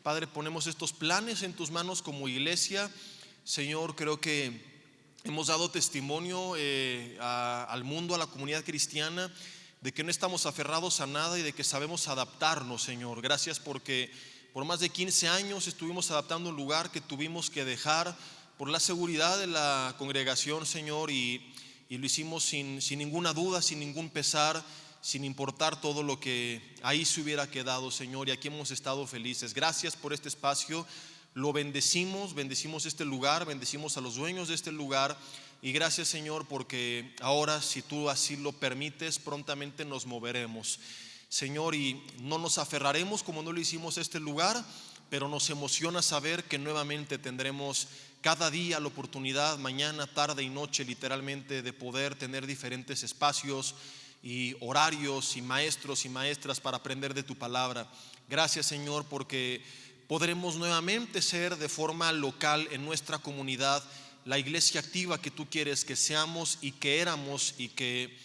Padre, ponemos estos planes en tus manos como iglesia. Señor, creo que hemos dado testimonio al mundo, a la comunidad cristiana, de que no estamos aferrados a nada y de que sabemos adaptarnos, Señor. Gracias porque por más de 15 años estuvimos adaptando un lugar que tuvimos que dejar por la seguridad de la congregación, Señor, y lo hicimos sin ninguna duda, sin ningún pesar, sin importar todo lo que ahí se hubiera quedado, Señor, y aquí hemos estado felices. Gracias por este espacio, lo bendecimos este lugar, bendecimos a los dueños de este lugar, y gracias, Señor, porque ahora, si tú así lo permites, prontamente nos moveremos, Señor, y no nos aferraremos como no lo hicimos a este lugar, pero nos emociona saber que nuevamente tendremos cada día la oportunidad, mañana, tarde y noche, literalmente, de poder tener diferentes espacios y horarios y maestros y maestras para aprender de tu palabra. Gracias, Señor, porque podremos nuevamente ser de forma local en nuestra comunidad la iglesia activa que tú quieres que seamos y que éramos y que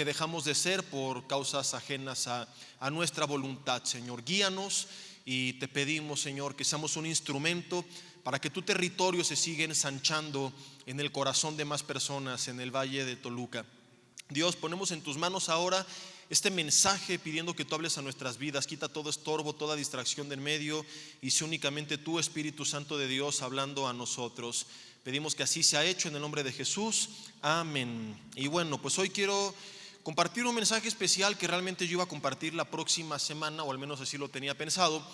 dejamos de ser por causas ajenas a nuestra voluntad, Señor. Guíanos y te pedimos, Señor, que seamos un instrumento para que tu territorio se siga ensanchando en el corazón de más personas en el Valle de Toluca. Dios, ponemos en tus manos ahora este mensaje pidiendo que tú hables a nuestras vidas. Quita todo estorbo, toda distracción del medio y sé únicamente tú, Espíritu Santo de Dios, hablando a nosotros. Pedimos que así sea hecho en el nombre de Jesús, amén. Y bueno, pues hoy quiero compartir un mensaje especial que realmente yo iba a compartir la próxima semana, o al menos así lo tenía pensado,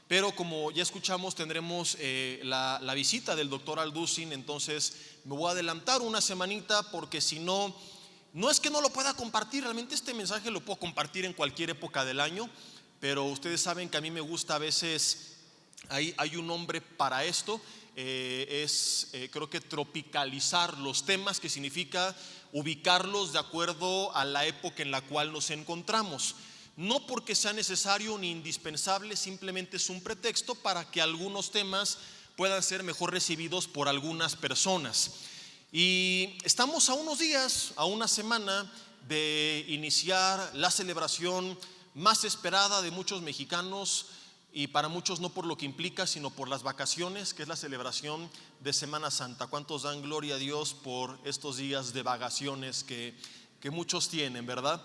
pero como ya escuchamos tendremos la visita del doctor Alducin. Entonces me voy a adelantar una semanita, porque si no es que no lo pueda compartir, realmente este mensaje lo puedo compartir en cualquier época del año, pero ustedes saben que a mí me gusta a veces, hay un nombre para esto, creo que tropicalizar los temas, que significa ubicarlos de acuerdo a la época en la cual nos encontramos. No porque sea necesario ni indispensable, simplemente es un pretexto para que algunos temas puedan ser mejor recibidos por algunas personas. Y estamos a unos días, a una semana de iniciar la celebración más esperada de muchos mexicanos, y para muchos no por lo que implica, sino por las vacaciones, que es la celebración de Semana Santa. ¿Cuántos dan gloria a Dios por estos días de vacaciones que muchos tienen, verdad?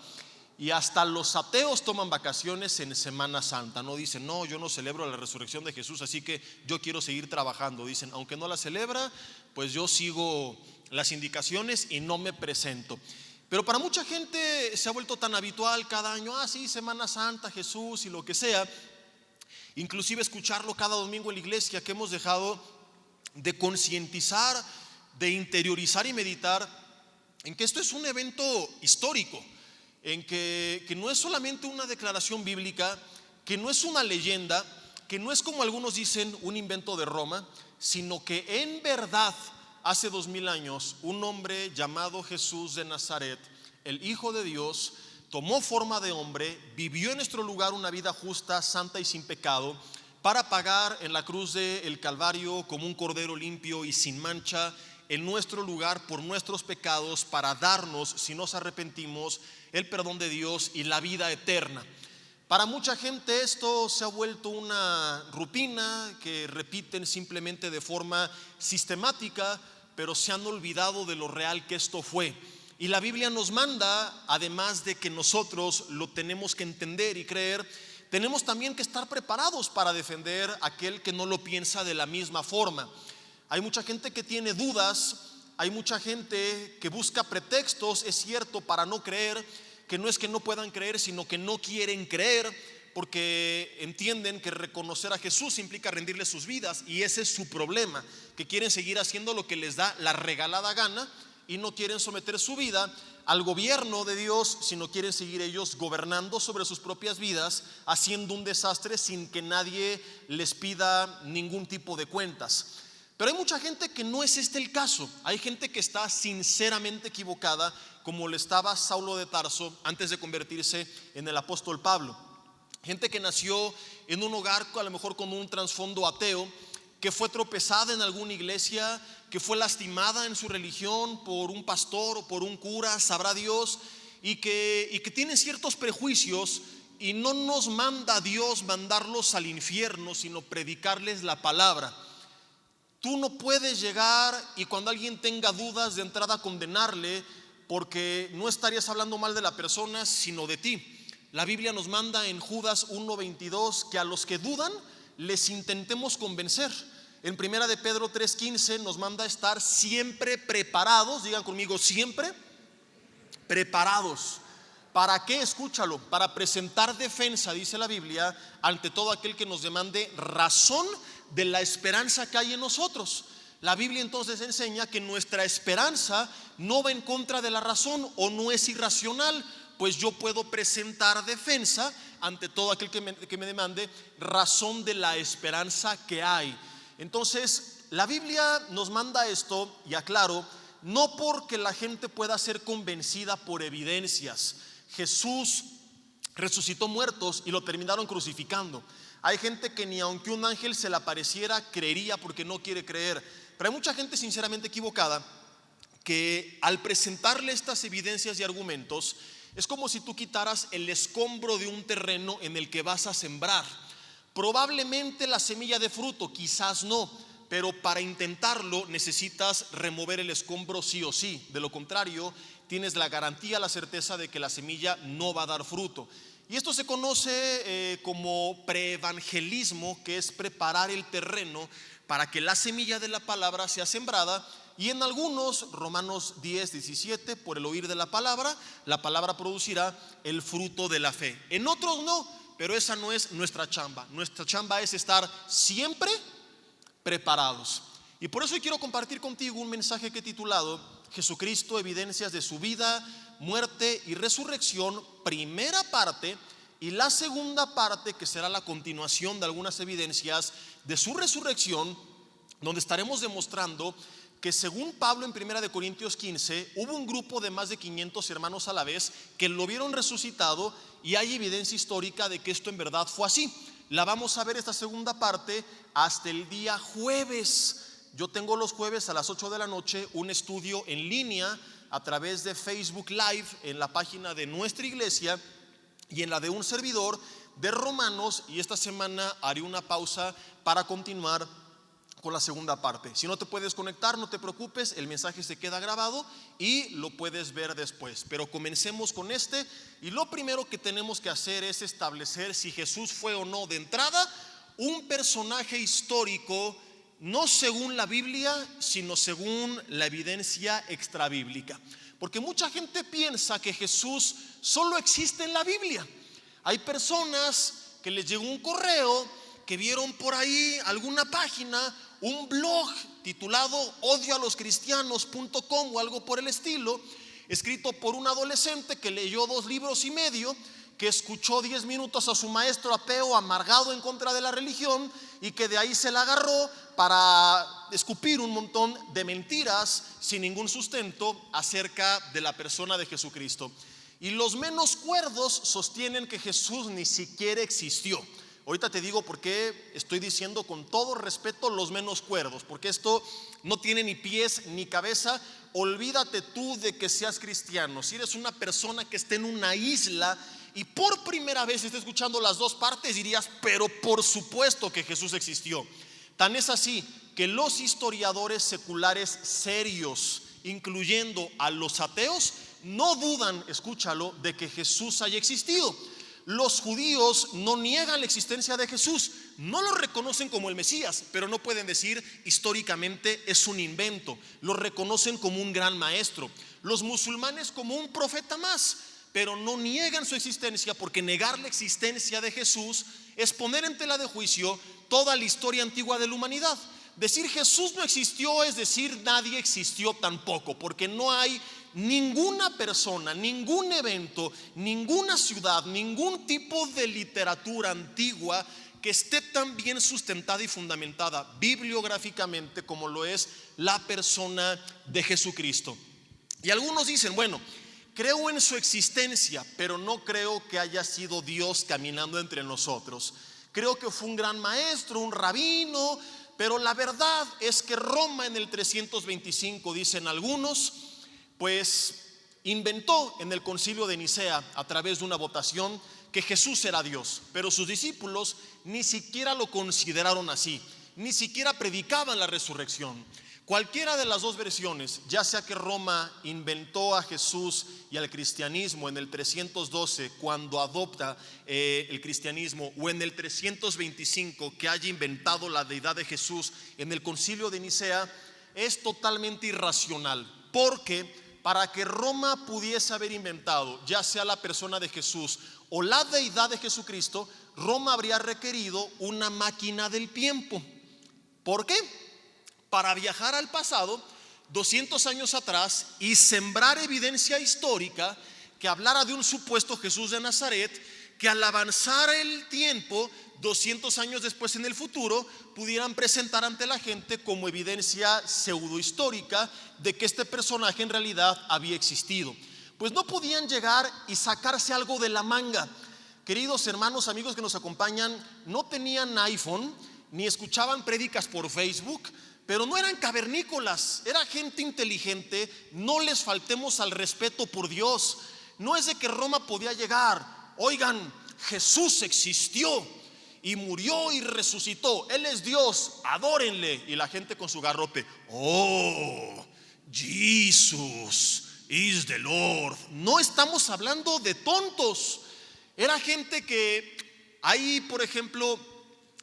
Y hasta los ateos toman vacaciones en Semana Santa. No dicen, no, yo no celebro la resurrección de Jesús, así que yo quiero seguir trabajando. Dicen, aunque no la celebra, pues yo sigo las indicaciones y no me presento. Pero para mucha gente se ha vuelto tan habitual cada año, sí, Semana Santa, Jesús y lo que sea, inclusive escucharlo cada domingo en la iglesia, que hemos dejado de concientizar, de interiorizar y meditar en que esto es un evento histórico, en que no es solamente una declaración bíblica, que no es una leyenda, que no es, como algunos dicen, un invento de Roma, sino que en verdad hace 2000 años un hombre llamado Jesús de Nazaret, el Hijo de Dios, tomó forma de hombre, vivió en nuestro lugar una vida justa, santa y sin pecado, para pagar en la cruz del Calvario como un cordero limpio y sin mancha en nuestro lugar por nuestros pecados, para darnos, si nos arrepentimos, el perdón de Dios y la vida eterna. Para mucha gente esto se ha vuelto una rutina que repiten simplemente de forma sistemática, pero se han olvidado de lo real que esto fue. Y la Biblia nos manda, además de que nosotros lo tenemos que entender y creer, tenemos también que estar preparados para defender a aquel que no lo piensa de la misma forma. Hay mucha gente que tiene dudas, hay mucha gente que busca pretextos, es cierto, para no creer, que no es que no puedan creer, sino que no quieren creer, porque entienden que reconocer a Jesús implica rendirle sus vidas, y ese es su problema, que quieren seguir haciendo lo que les da la regalada gana y no quieren someter su vida al gobierno de Dios, sino quieren seguir ellos gobernando sobre sus propias vidas, haciendo un desastre sin que nadie les pida ningún tipo de cuentas. Pero hay mucha gente que no es este el caso. Hay gente que está sinceramente equivocada, como lo estaba Saulo de Tarso antes de convertirse en el apóstol Pablo. Gente que nació en un hogar a lo mejor con un trasfondo ateo, que fue tropezada en alguna iglesia, que fue lastimada en su religión por un pastor o por un cura, sabrá Dios, y que tienen ciertos prejuicios y no nos manda Dios mandarlos al infierno, sino predicarles la palabra. Tú no puedes llegar y cuando alguien tenga dudas de entrada condenarle, porque no estarías hablando mal de la persona, sino de ti. La Biblia nos manda en Judas 1:22 que a los que dudan les intentemos convencer. En primera de Pedro 3:15 nos manda estar siempre preparados. Digan conmigo, siempre preparados. ¿Para qué? Escúchalo. Para presentar defensa, dice la Biblia, ante todo aquel que nos demande razón de la esperanza que hay en nosotros. La Biblia entonces enseña que nuestra esperanza no va en contra de la razón o no es irracional, pues yo puedo presentar defensa ante todo aquel que me demande razón de la esperanza que hay. Entonces la Biblia nos manda esto, y aclaro, no porque la gente pueda ser convencida por evidencias. Jesús resucitó muertos y lo terminaron crucificando. Hay gente que ni aunque un ángel se le apareciera creería, porque no quiere creer. Pero hay mucha gente sinceramente equivocada que al presentarle estas evidencias y argumentos es como si tú quitaras el escombro de un terreno en el que vas a sembrar. Probablemente la semilla de fruto, quizás no, pero para intentarlo necesitas remover el escombro sí o sí. De lo contrario, tienes la garantía, la certeza de que la semilla no va a dar fruto. Y esto se conoce como preevangelismo, que es preparar el terreno para que la semilla de la palabra sea sembrada. Y en algunos, Romanos 10:17, por el oír de la palabra producirá el fruto de la fe. En otros no, pero esa no es nuestra chamba. Nuestra chamba es estar siempre preparados. Y por eso quiero compartir contigo un mensaje que he titulado Jesucristo, evidencias de su vida, muerte y resurrección, primera parte, y la segunda parte, que será la continuación de algunas evidencias de su resurrección, donde estaremos demostrando que según Pablo en 1 Corintios 15 hubo un grupo de más de 500 hermanos a la vez que lo vieron resucitado, y hay evidencia histórica de que esto en verdad fue así. La vamos a ver esta segunda parte hasta el día jueves. Yo tengo los jueves a las 8 de la noche un estudio en línea a través de Facebook Live en la página de nuestra iglesia y en la de un servidor de Romanos, y esta semana haré una pausa para continuar con la segunda parte. Si no te puedes conectar, no te preocupes, el mensaje se queda grabado y lo puedes ver después. Pero comencemos con este, y lo primero que tenemos que hacer es establecer si Jesús fue o no de entrada un personaje histórico, no según la Biblia, sino según la evidencia extrabíblica. Porque mucha gente piensa que Jesús solo existe en la Biblia. Hay personas que les llegó un correo, que vieron por ahí alguna página, un blog titulado odioaloscristianos.com o algo por el estilo, escrito por un adolescente que leyó 2 libros y medio, que escuchó 10 minutos a su maestro ateo amargado en contra de la religión, y que de ahí se la agarró para escupir un montón de mentiras sin ningún sustento acerca de la persona de Jesucristo. Y los menos cuerdos sostienen que Jesús ni siquiera existió. Ahorita te digo por qué estoy diciendo con todo respeto los menos cuerdos, porque esto no tiene ni pies ni cabeza. Olvídate tú de que seas cristiano. Si eres una persona que esté en una isla y por primera vez esté escuchando las dos partes, dirías, pero por supuesto que Jesús existió. Tan es así que los historiadores seculares serios, incluyendo a los ateos, no dudan, escúchalo, de que Jesús haya existido. Los judíos no niegan la existencia de Jesús, no lo reconocen como el Mesías, pero no pueden decir históricamente es un invento. Lo reconocen como un gran maestro. Los musulmanes como un profeta más, pero no niegan su existencia, porque negar la existencia de Jesús es poner en tela de juicio toda la historia antigua de la humanidad. Decir Jesús no existió es decir nadie existió tampoco, porque no hay ninguna persona, ningún evento, ninguna ciudad, ningún tipo de literatura antigua que esté tan bien sustentada y fundamentada bibliográficamente como lo es la persona de Jesucristo. Y algunos dicen, bueno, creo en su existencia, pero no creo que haya sido Dios caminando entre nosotros. Creo que fue un gran maestro, un rabino, pero la verdad es que Roma en el 325, dicen algunos, pues inventó en el concilio de Nicea, a través de una votación, que Jesús era Dios, pero sus discípulos ni siquiera lo consideraron así, ni siquiera predicaban la resurrección. Cualquiera de las dos versiones, ya sea que Roma inventó a Jesús y al cristianismo en el 312 cuando adopta el cristianismo, o en el 325 que haya inventado la deidad de Jesús en el concilio de Nicea, es totalmente irracional, porque para que Roma pudiese haber inventado ya sea la persona de Jesús o la deidad de Jesucristo, Roma habría requerido una máquina del tiempo. ¿Por qué? Para viajar al pasado 200 años atrás y sembrar evidencia histórica que hablara de un supuesto Jesús de Nazaret, que al avanzar el tiempo 200 años después en el futuro pudieran presentar ante la gente como evidencia pseudohistórica de que este personaje en realidad había existido. Pues no podían llegar y sacarse algo de la manga. Queridos hermanos, amigos que nos acompañan, no tenían iPhone ni escuchaban prédicas por Facebook, pero no eran cavernícolas, era gente inteligente. No les faltemos al respeto, por Dios. No es de que Roma podía llegar: oigan, Jesús existió y murió y resucitó, Él es Dios, adórenle. Y la gente con su garrote: oh, Jesus is the Lord. No estamos hablando de tontos. Era gente que hay, por ejemplo,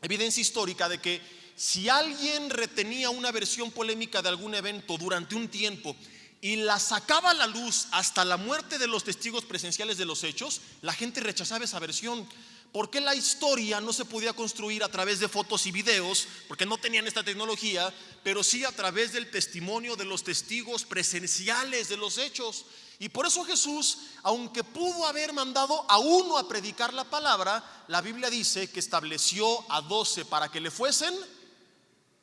evidencia histórica de que si alguien retenía una versión polémica de algún evento durante un tiempo y la sacaba a la luz hasta la muerte de los testigos presenciales de los hechos, la gente rechazaba esa versión. Porque la historia no se podía construir a través de fotos y videos, porque no tenían esta tecnología, pero sí a través del testimonio de los testigos presenciales de los hechos. Y por eso Jesús, aunque pudo haber mandado a uno a predicar la palabra, la Biblia dice que estableció a 12 para que le fuesen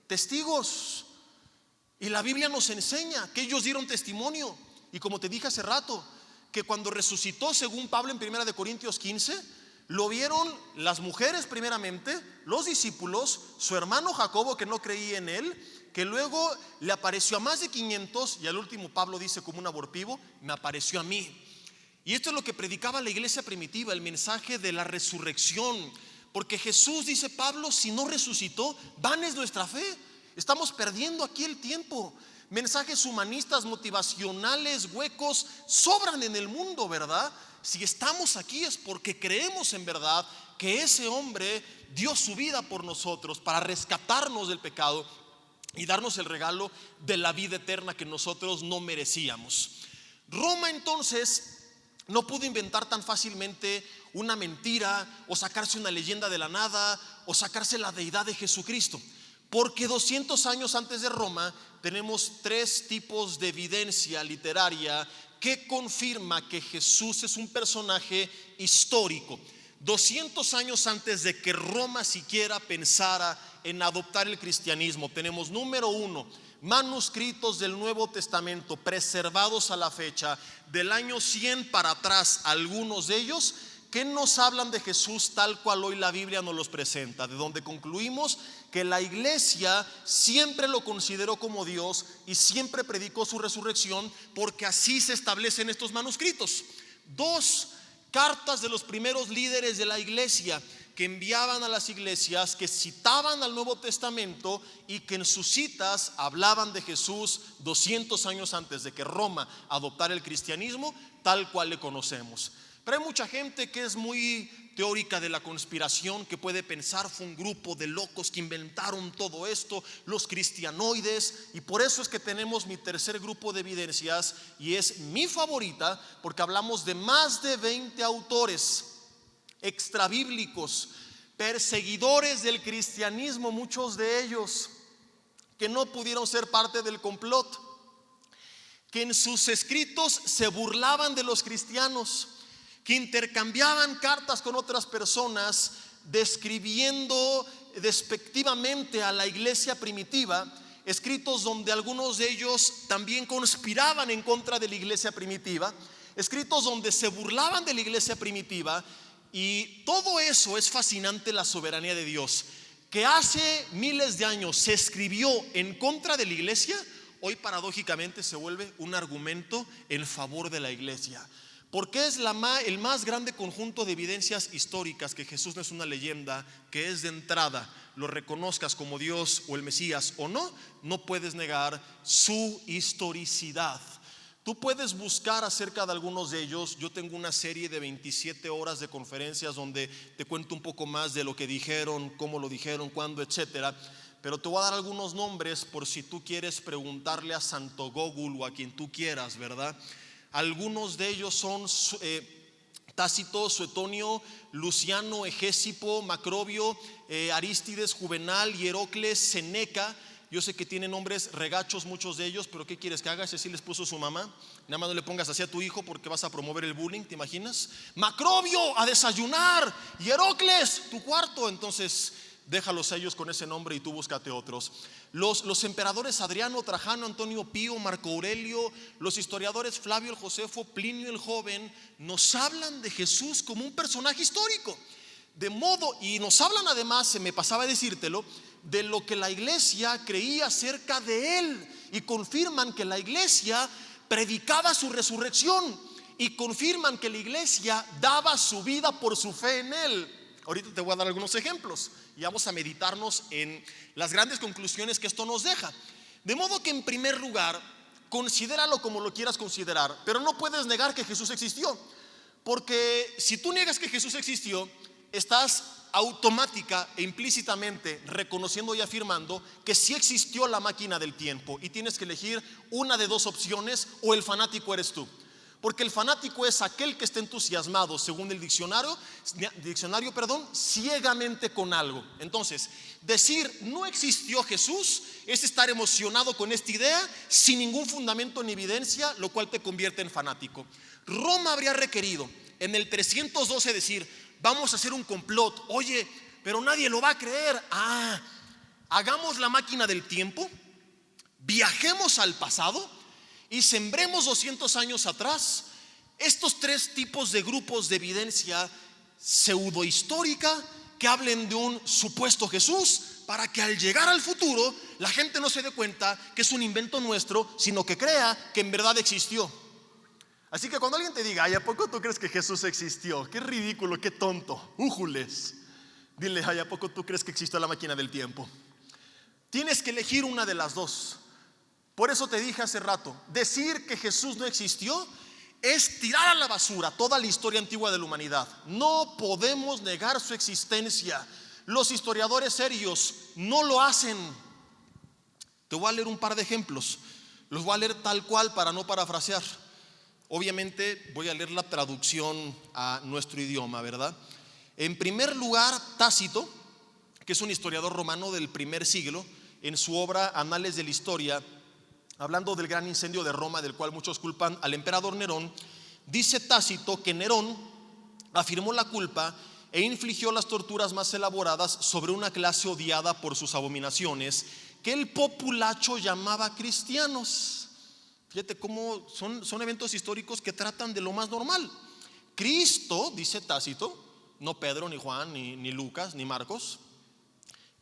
testigos. Y la Biblia nos enseña que ellos dieron testimonio. Y como te dije hace rato, que cuando resucitó, según Pablo en 1 Corintios 15, lo vieron las mujeres primeramente, los discípulos, su hermano Jacobo, que no creía en él, que luego le apareció a más de 500, y al último Pablo dice como un abortivo: me apareció a mí. Y esto es lo que predicaba la iglesia primitiva, el mensaje de la resurrección. Porque Jesús, dice Pablo, si no resucitó, vana es nuestra fe. Estamos perdiendo aquí el tiempo. Mensajes humanistas, motivacionales, huecos, sobran en el mundo, ¿verdad? Si estamos aquí es porque creemos en verdad que ese hombre dio su vida por nosotros para rescatarnos del pecado y darnos el regalo de la vida eterna que nosotros no merecíamos. Roma entonces no pudo inventar tan fácilmente una mentira o sacarse una leyenda de la nada o sacarse la deidad de Jesucristo, porque 200 años antes de Roma tenemos 3 tipos de evidencia literaria que confirma que Jesús es un personaje histórico. 200 años antes de que Roma siquiera pensara en adoptar el cristianismo, tenemos: número 1, manuscritos del Nuevo Testamento preservados a la fecha del año 100 para atrás, algunos de ellos que nos hablan de Jesús tal cual hoy la Biblia nos los presenta, de donde concluimos que la iglesia siempre lo consideró como Dios y siempre predicó su resurrección, porque así se establecen estos manuscritos. 2, cartas de los primeros líderes de la iglesia que enviaban a las iglesias, que citaban al Nuevo Testamento y que en sus citas hablaban de Jesús 200 años antes de que Roma adoptara el cristianismo tal cual le conocemos. Pero hay mucha gente que es muy teórica de la conspiración, que puede pensar fue un grupo de locos que inventaron todo esto, los cristianoides. Y por eso es que tenemos mi tercer grupo de evidencias, y es mi favorita, porque hablamos de más de 20 autores extrabíblicos, perseguidores del cristianismo, muchos de ellos que no pudieron ser parte del complot, que en sus escritos se burlaban de los cristianos, que intercambiaban cartas con otras personas describiendo despectivamente a la iglesia primitiva, escritos donde algunos de ellos también conspiraban en contra de la iglesia primitiva, escritos donde se burlaban de la iglesia primitiva. Y todo eso es fascinante, la soberanía de Dios, que hace miles de años se escribió en contra de la iglesia, hoy paradójicamente se vuelve un argumento en favor de la iglesia. Porque es el más grande conjunto de evidencias históricas que Jesús no es una leyenda, que es de entrada, lo reconozcas como Dios o el Mesías o no, no puedes negar su historicidad. Tú puedes buscar acerca de algunos de ellos. Yo tengo una serie de 27 horas de conferencias donde te cuento un poco más de lo que dijeron, cómo lo dijeron, cuándo, etcétera. Pero te voy a dar algunos nombres por si tú quieres preguntarle a Santo Google o a quien tú quieras, ¿verdad? Algunos de ellos son Tácito, Suetonio, Luciano, Egésipo, Macrobio, Arístides, Juvenal, Hierocles, Seneca. Yo sé que tienen nombres regachos muchos de ellos, pero ¿qué quieres que haga? Ese sí les puso su mamá. Nada más no le pongas así a tu hijo porque vas a promover el bullying, ¿te imaginas? Macrobio, a desayunar. Hierocles, tu cuarto. Entonces déjalos a ellos con ese nombre y tú búscate otros. Los emperadores Adriano, Trajano, Antonio Pío, Marco Aurelio, los historiadores Flavio el Josefo, Plinio el Joven, nos hablan de Jesús como un personaje histórico. De modo, y nos hablan además, se me pasaba a decírtelo, de lo que la iglesia creía acerca de él, y confirman que la iglesia predicaba su resurrección, y confirman que la iglesia daba su vida por su fe en él. Ahorita te voy a dar algunos ejemplos y vamos a meditarnos en las grandes conclusiones que esto nos deja. De modo que en primer lugar, considéralo como lo quieras considerar, pero no puedes negar que Jesús existió, porque si tú niegas que Jesús existió, estás automática e implícitamente reconociendo y afirmando que sí existió la máquina del tiempo, y tienes que elegir una de dos opciones: o el fanático eres tú. Porque el fanático es aquel que está entusiasmado, según el diccionario, ciegamente con algo. Entonces, decir no existió Jesús es estar emocionado con esta idea sin ningún fundamento ni evidencia, lo cual te convierte en fanático. Roma habría requerido en el 312 decir: vamos a hacer un complot. Oye, pero nadie lo va a creer. Hagamos la máquina del tiempo, viajemos al pasado y sembremos 200 años atrás estos tres tipos de grupos de evidencia pseudohistórica que hablen de un supuesto Jesús, para que al llegar al futuro la gente no se dé cuenta que es un invento nuestro, sino que crea que en verdad existió. Así que cuando alguien te diga: ay, ¿a poco tú crees que Jesús existió? Qué ridículo, qué tonto, újules. Dile: ay, ¿a poco tú crees que existió la máquina del tiempo? Tienes que elegir una de las dos. Por eso te dije hace rato, decir que Jesús no existió es tirar a la basura toda la historia antigua de la humanidad. No podemos negar su existencia. Los historiadores serios no lo hacen. Te voy a leer un par de ejemplos. Los voy a leer tal cual para no parafrasear. Obviamente voy a leer la traducción a nuestro idioma, ¿verdad? En primer lugar, Tácito, que es un historiador romano del primer siglo, en su obra Anales de la Historia, hablando del gran incendio de Roma, del cual muchos culpan al emperador Nerón, dice Tácito que Nerón afirmó la culpa e infligió las torturas más elaboradas sobre una clase odiada por sus abominaciones, que el populacho llamaba cristianos. Fíjate cómo son eventos históricos que tratan de lo más normal. Cristo, dice Tácito, no Pedro, ni Juan, ni Lucas, ni Marcos,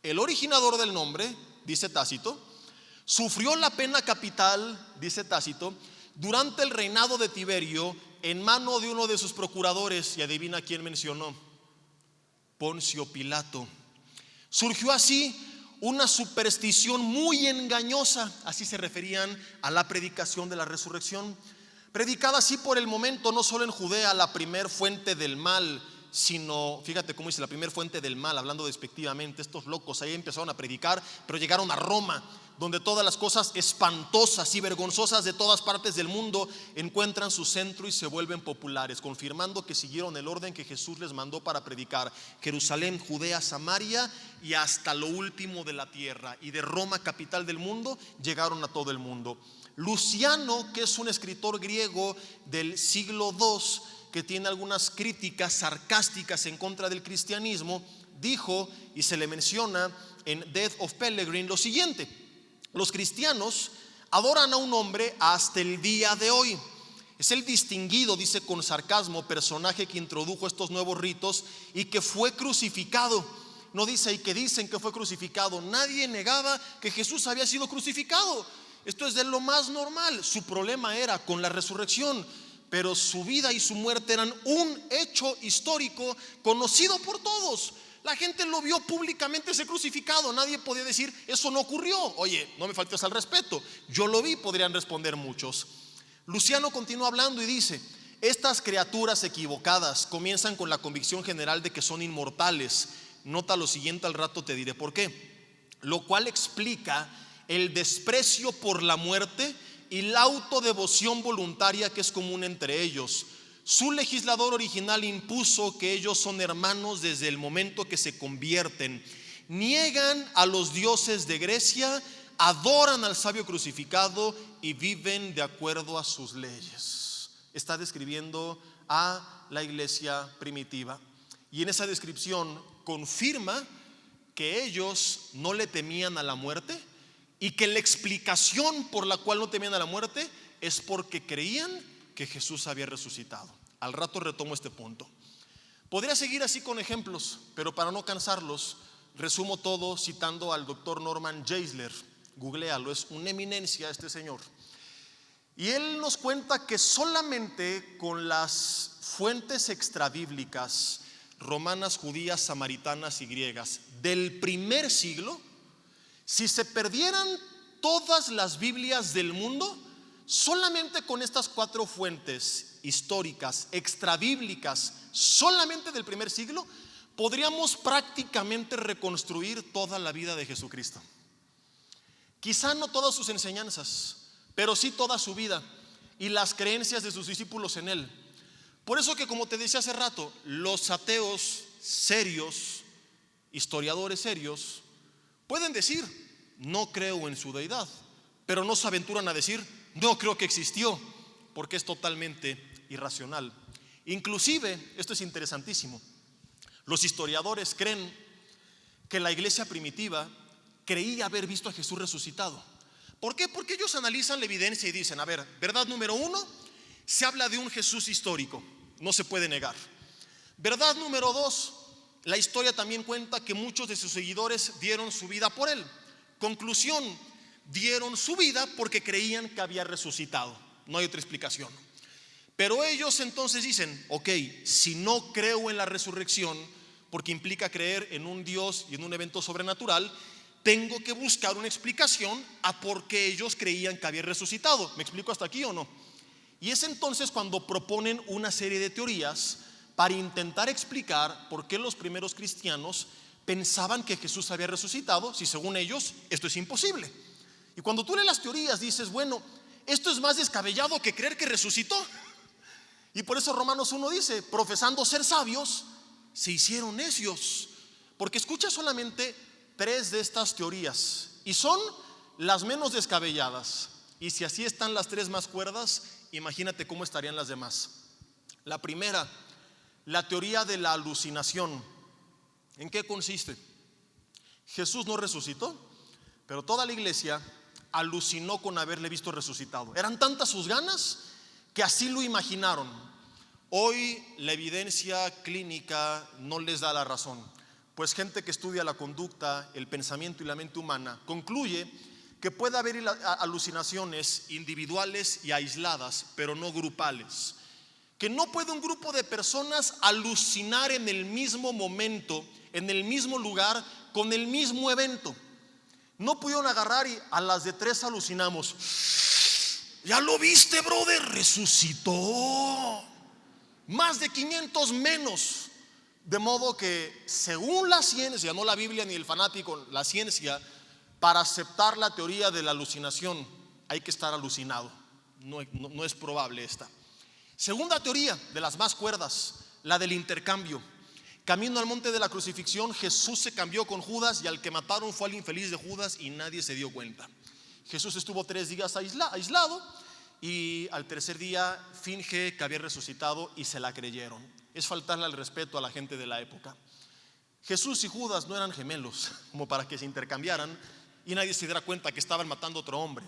el originador del nombre, dice Tácito, sufrió la pena capital, dice Tácito, durante el reinado de Tiberio, en mano de uno de sus procuradores. Y adivina quién mencionó: Poncio Pilato. Surgió así una superstición muy engañosa, así se referían a la predicación de la resurrección, predicada así por el momento no solo en Judea, la primer fuente del mal, sino, fíjate cómo dice, la primer fuente del mal, hablando despectivamente. Estos locos ahí empezaron a predicar, pero llegaron a Roma, donde todas las cosas espantosas y vergonzosas de todas partes del mundo encuentran su centro y se vuelven populares, confirmando que siguieron el orden que Jesús les mandó para predicar: Jerusalén, Judea, Samaria y hasta lo último de la tierra. Y de Roma, capital del mundo, llegaron a todo el mundo. Luciano, que es un escritor griego del siglo II, que tiene algunas críticas sarcásticas en contra del cristianismo, dijo, y se le menciona en Death of Pellegrin, lo siguiente: los cristianos adoran a un hombre hasta el día de hoy. Es el distinguido, dice con sarcasmo, personaje que introdujo estos nuevos ritos y que fue crucificado. No dice y que dicen que fue crucificado. Nadie negaba que Jesús había sido crucificado. Esto es de lo más normal. Su problema era con la resurrección. pero su vida y su muerte eran un hecho histórico conocido por todos. La gente lo vio públicamente ser crucificado. Nadie podía decir, eso no ocurrió. Oye, no me faltes al respeto, yo lo vi, podrían responder muchos. Luciano continúa hablando y dice: estas criaturas equivocadas comienzan con la convicción general de que son inmortales. Nota lo siguiente, al rato te diré por qué. Lo cual explica el desprecio por la muerte y la autodevoción voluntaria que es común entre ellos. Su legislador original impuso que ellos son hermanos desde el momento que se convierten. Niegan a los dioses de Grecia, adoran al sabio crucificado y viven de acuerdo a sus leyes. Está describiendo a la iglesia primitiva, y en esa descripción confirma que ellos no le temían a la muerte, y que la explicación por la cual no temían a la muerte es porque creían que Jesús había resucitado. Al rato retomo este punto. Podría seguir así con ejemplos, pero para no cansarlos, resumo todo citando al doctor Norman Geisler. Googlealo, es una eminencia este señor. Y él nos cuenta que solamente con las fuentes extrabíblicas romanas, judías, samaritanas y griegas del primer siglo, si se perdieran todas las Biblias del mundo, solamente con estas 4 fuentes históricas extrabíblicas, solamente del primer siglo, podríamos prácticamente reconstruir toda la vida de Jesucristo. Quizá no todas sus enseñanzas, pero sí toda su vida y las creencias de sus discípulos en él. Por eso que, como te decía hace rato, los ateos serios, historiadores serios, pueden decir, no creo en su deidad, pero no se aventuran a decir, no creo que existió, porque es totalmente irracional. Inclusive, esto es interesantísimo, los historiadores creen que la iglesia primitiva creía haber visto a Jesús resucitado. ¿Por qué? Porque ellos analizan la evidencia y dicen, a ver, verdad número 1, se habla de un Jesús histórico, no se puede negar. Verdad número 2, la historia también cuenta que muchos de sus seguidores dieron su vida por él. Conclusión, dieron su vida porque creían que había resucitado. No hay otra explicación. Pero ellos entonces dicen, ok, si no creo en la resurrección, porque implica creer en un Dios y en un evento sobrenatural, tengo que buscar una explicación a por qué ellos creían que había resucitado. ¿Me explico hasta aquí o no? Y es entonces cuando proponen una serie de teorías para intentar explicar por qué los primeros cristianos pensaban que Jesús había resucitado, si según ellos esto es imposible. Y cuando tú lees las teorías dices, bueno, esto es más descabellado que creer que resucitó. Y por eso Romanos 1 dice, profesando ser sabios, se hicieron necios. Porque escucha solamente 3 de estas teorías y son las menos descabelladas. Y si así están las 3 más cuerdas, imagínate cómo estarían las demás. La primera, la teoría de la alucinación. ¿En qué consiste? Jesús no resucitó, pero toda la iglesia alucinó con haberle visto resucitado. Eran tantas sus ganas que así lo imaginaron. Hoy la evidencia clínica no les da la razón, pues gente que estudia la conducta, el pensamiento y la mente humana concluye que puede haber alucinaciones individuales y aisladas, pero no grupales. Que no puede un grupo de personas alucinar en el mismo momento, en el mismo lugar, con el mismo evento. No pudieron agarrar y a las de 3 alucinamos. Ya lo viste, brother, resucitó. Más de 500 menos. De modo que según la ciencia, no la Biblia ni el fanático, la ciencia, para aceptar la teoría de la alucinación hay que estar alucinado. No es probable esta. Segunda teoría, de las más cuerdas, la del intercambio. Camino al monte de la crucifixión, Jesús se cambió con Judas y al que mataron fue al infeliz de Judas y nadie se dio cuenta. Jesús estuvo 3 días aislado y al tercer día finge que había resucitado y se la creyeron. Es faltarle al respeto a la gente de la época. Jesús y Judas no eran gemelos como para que se intercambiaran y nadie se diera cuenta que estaban matando a otro hombre.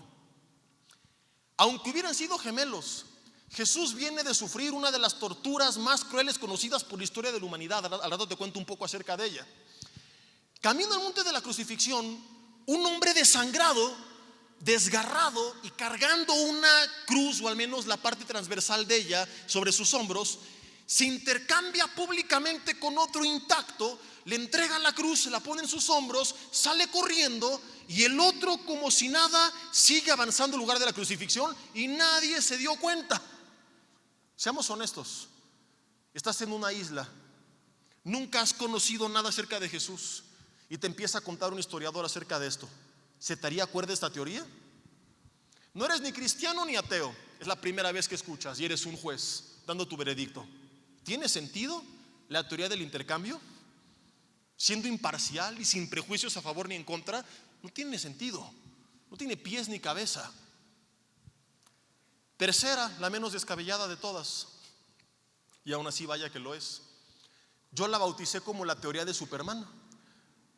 Aunque hubieran sido gemelos, Jesús viene de sufrir una de las torturas más crueles conocidas por la historia de la humanidad. Al rato te cuento un poco acerca de ella. Camino al monte de la crucifixión, un hombre desangrado desgarrado y cargando una cruz, o al menos la parte transversal de ella, sobre sus hombros, se intercambia públicamente con otro intacto, le entrega la cruz, se la pone en sus hombros, sale corriendo, y el otro, como si nada, sigue avanzando en lugar de la crucifixión y nadie se dio cuenta. Seamos honestos, estás en una isla, nunca has conocido nada acerca de Jesús y te empieza a contar un historiador acerca de esto. ¿Se te haría acuerdo esta teoría? No eres ni cristiano ni ateo, es la primera vez que escuchas y eres un juez dando tu veredicto. ¿Tiene sentido la teoría del intercambio? Siendo imparcial y sin prejuicios a favor ni en contra, no tiene sentido, no tiene pies ni cabeza. Tercera, la menos descabellada de todas, y aún así vaya que lo es. Yo la bauticé como la teoría de Superman,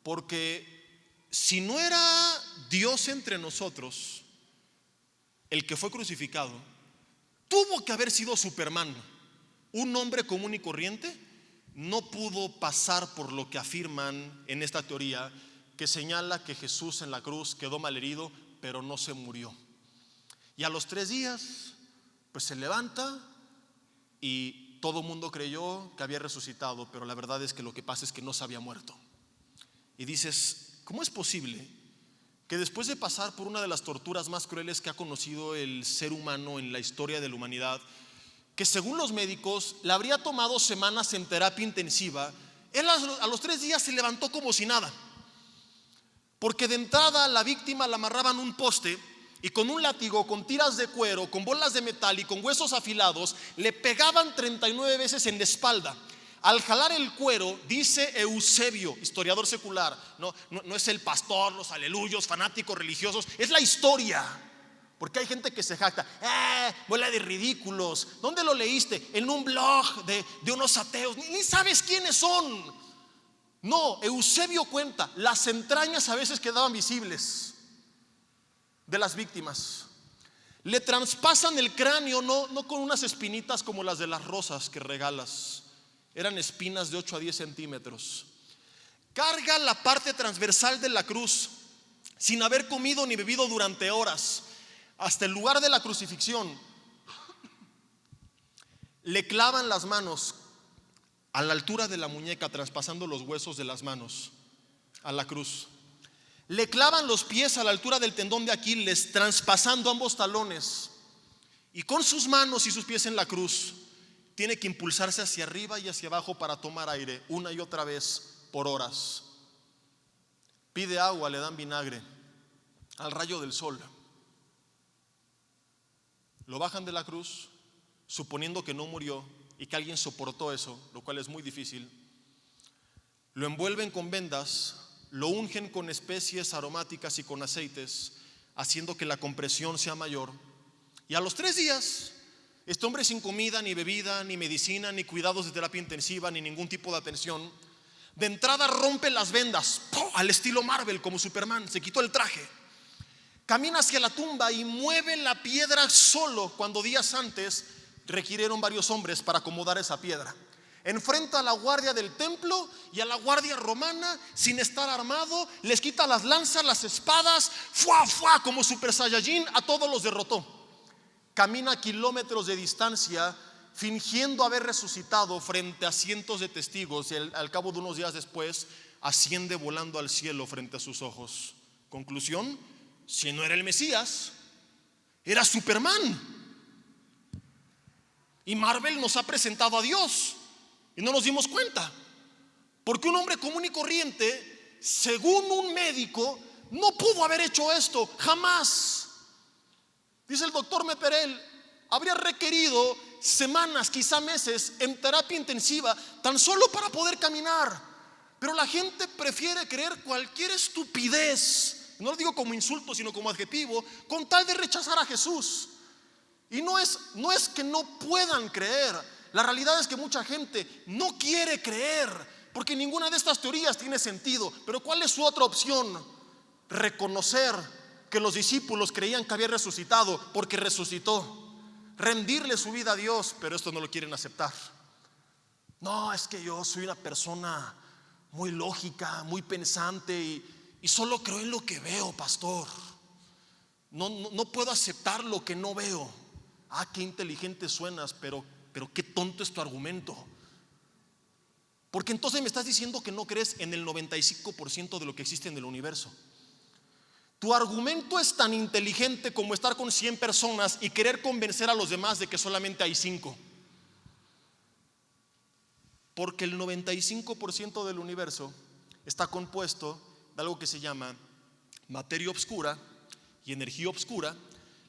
porque si no era Dios entre nosotros el que fue crucificado, tuvo que haber sido Superman. Un hombre común y corriente no pudo pasar por lo que afirman en esta teoría, que señala que Jesús en la cruz quedó malherido, pero no se murió. Y a los 3 días, pues se levanta y todo el mundo creyó que había resucitado, pero la verdad es que lo que pasa es que no se había muerto. Y dices, ¿cómo es posible que después de pasar por una de las torturas más crueles que ha conocido el ser humano en la historia de la humanidad, que según los médicos le habría tomado semanas en terapia intensiva, él a los 3 días se levantó como si nada? Porque de entrada la víctima la amarraban a un poste y con un látigo, con tiras de cuero, con bolas de metal y con huesos afilados, le pegaban 39 veces en la espalda. Al jalar el cuero, dice Eusebio, historiador secular, no es el pastor, los aleluyos, fanáticos religiosos, es la historia. Porque hay gente que se jacta, bola de ridículos. ¿Dónde lo leíste? En un blog de unos ateos, ni sabes quiénes son. No, Eusebio cuenta, las entrañas a veces quedaban visibles de las víctimas. Le traspasan el cráneo, no con unas espinitas como las de las rosas que regalas. Eran espinas de 8 a 10 centímetros. Carga la parte transversal de la cruz sin haber comido ni bebido durante horas, hasta el lugar de la crucifixión. Le clavan las manos a la altura de la muñeca, traspasando los huesos de las manos a la cruz. Le clavan los pies a la altura del tendón de Aquiles, traspasando ambos talones. Y con sus manos y sus pies en la cruz, tiene que impulsarse hacia arriba y hacia abajo para tomar aire una y otra vez por horas. Pide agua, le dan vinagre al rayo del sol. Lo bajan de la cruz, suponiendo que no murió y que alguien soportó eso, lo cual es muy difícil. Lo envuelven con vendas, lo ungen con especies aromáticas y con aceites, haciendo que la compresión sea mayor. Y a los 3 días, este hombre sin comida, ni bebida, ni medicina, ni cuidados de terapia intensiva, ni ningún tipo de atención, de entrada rompe las vendas, ¡pum!, al estilo Marvel, como Superman, se quitó el traje. Camina hacia la tumba y mueve la piedra solo, cuando días antes requirieron varios hombres para acomodar esa piedra. Enfrenta a la guardia del templo y a la guardia romana sin estar armado, les quita las lanzas, las espadas, ¡fua, fua!, como Super Saiyajin, a todos los derrotó. Camina kilómetros de distancia fingiendo haber resucitado frente a cientos de testigos, y al cabo de unos días después asciende volando al cielo frente a sus ojos. Conclusión: si no era el Mesías, era Superman. Y Marvel nos ha presentado a Dios y no nos dimos cuenta, porque un hombre común y corriente, según un médico, no pudo haber hecho esto jamás. Dice el doctor Meperel, habría requerido semanas, quizá meses, en terapia intensiva, tan solo para poder caminar. Pero la gente prefiere creer cualquier estupidez, no lo digo como insulto, sino como adjetivo, con tal de rechazar a Jesús. Y no es que no puedan creer, la realidad es que mucha gente no quiere creer, porque ninguna de estas teorías tiene sentido. Pero ¿cuál es su otra opción? Reconocer que los discípulos creían que había resucitado porque resucitó, rendirle su vida a Dios, pero esto no lo quieren aceptar. No, es que yo soy una persona muy lógica, muy pensante, y solo creo en lo que veo, pastor. No puedo aceptar lo que no veo. Qué inteligente suenas, pero qué tonto es tu argumento. Porque entonces me estás diciendo que no crees en el 95% de lo que existe en el universo. Tu argumento es tan inteligente como estar con 100 personas y querer convencer a los demás de que solamente hay 5. Porque el 95% del universo está compuesto de algo que se llama materia oscura y energía oscura.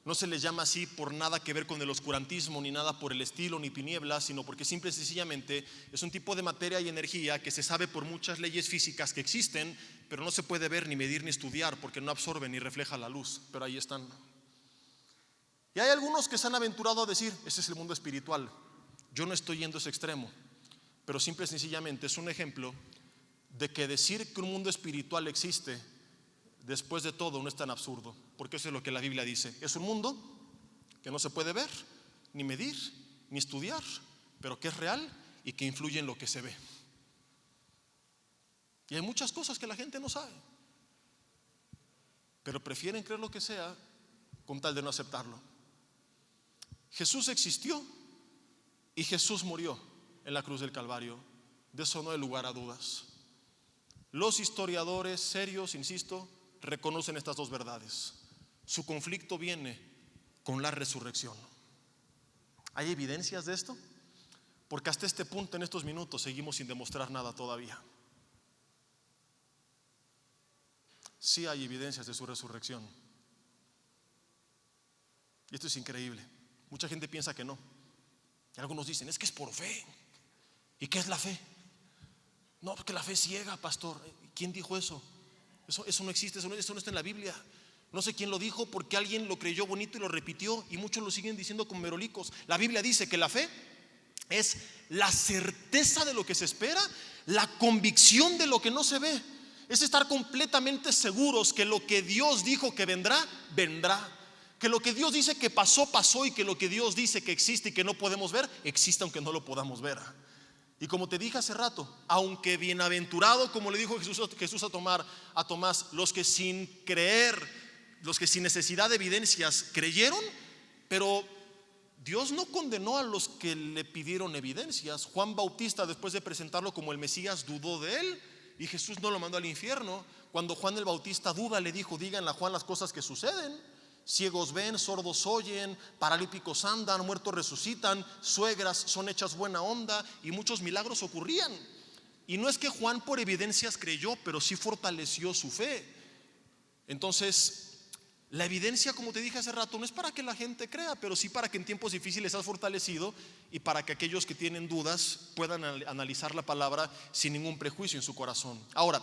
No se les llama así por nada que ver con el oscurantismo, ni nada por el estilo, ni tinieblas, sino porque simple y sencillamente es un tipo de materia y energía que se sabe por muchas leyes físicas que existen, pero no se puede ver, ni medir, ni estudiar, porque no absorbe ni refleja la luz, pero ahí están. Y hay algunos que se han aventurado a decir, ese es el mundo espiritual. Yo no estoy yendo a ese extremo, pero simple y sencillamente es un ejemplo de que decir que un mundo espiritual existe después de todo no es tan absurdo, porque eso es lo que la Biblia dice. Es un mundo que no se puede ver, ni medir, ni estudiar, pero que es real y que influye en lo que se ve. Y hay muchas cosas que la gente no sabe, pero prefieren creer lo que sea con tal de no aceptarlo. Jesús existió y Jesús murió en la cruz del Calvario. De eso no hay lugar a dudas. Los historiadores serios, insisto, reconocen estas dos verdades. Su conflicto viene con la resurrección. ¿Hay evidencias de esto? Porque hasta este punto, en estos minutos, seguimos sin demostrar nada todavía. Sí hay evidencias de su resurrección. Y esto es increíble. Mucha gente piensa que no. Y algunos dicen, es que es por fe. ¿Y qué es la fe? No, porque la fe es ciega, pastor. ¿Quién dijo eso? Eso no existe, eso no está en la Biblia. No sé quién lo dijo, porque alguien lo creyó bonito y lo repitió, y muchos lo siguen diciendo como merolicos. La Biblia dice que la fe es la certeza de lo que se espera, la convicción de lo que no se ve. Es estar completamente seguros que lo que Dios dijo que vendrá, vendrá. Que lo que Dios dice que pasó, pasó, y que lo que Dios dice que existe y que no podemos ver, existe aunque no lo podamos ver. Y como te dije hace rato, aunque bienaventurado, como le dijo Jesús a Tomás, los que sin creer, los que sin necesidad de evidencias creyeron, pero Dios no condenó a los que le pidieron evidencias. Juan Bautista, después de presentarlo como el Mesías, dudó de él y Jesús no lo mandó al infierno. Cuando Juan el Bautista duda, le dijo, díganle a Juan las cosas que suceden. Ciegos ven, sordos oyen, paralíticos andan, muertos resucitan, suegras son hechas buena onda, y muchos milagros ocurrían. Y no es que Juan por evidencias creyó, pero sí fortaleció su fe. Entonces, la evidencia, como te dije hace rato, no es para que la gente crea, pero sí para que en tiempos difíciles seas fortalecido, y para que aquellos que tienen dudas puedan analizar la palabra sin ningún prejuicio en su corazón. Ahora,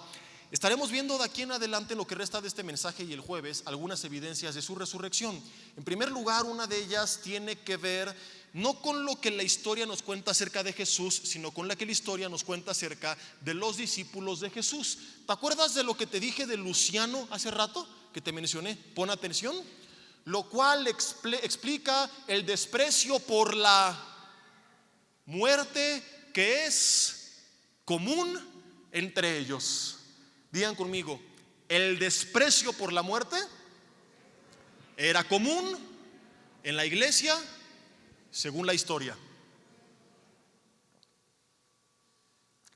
estaremos viendo de aquí en adelante, en lo que resta de este mensaje y el jueves, algunas evidencias de su resurrección. En primer lugar, una de ellas tiene que ver no con lo que la historia nos cuenta acerca de Jesús, sino con la que la historia nos cuenta acerca de los discípulos de Jesús. ¿Te acuerdas de lo que te dije de Luciano hace rato, que te mencioné? Pon atención. Lo cual explica el desprecio por la muerte que es común entre ellos. Digan conmigo, el desprecio por la muerte era común en la iglesia según la historia.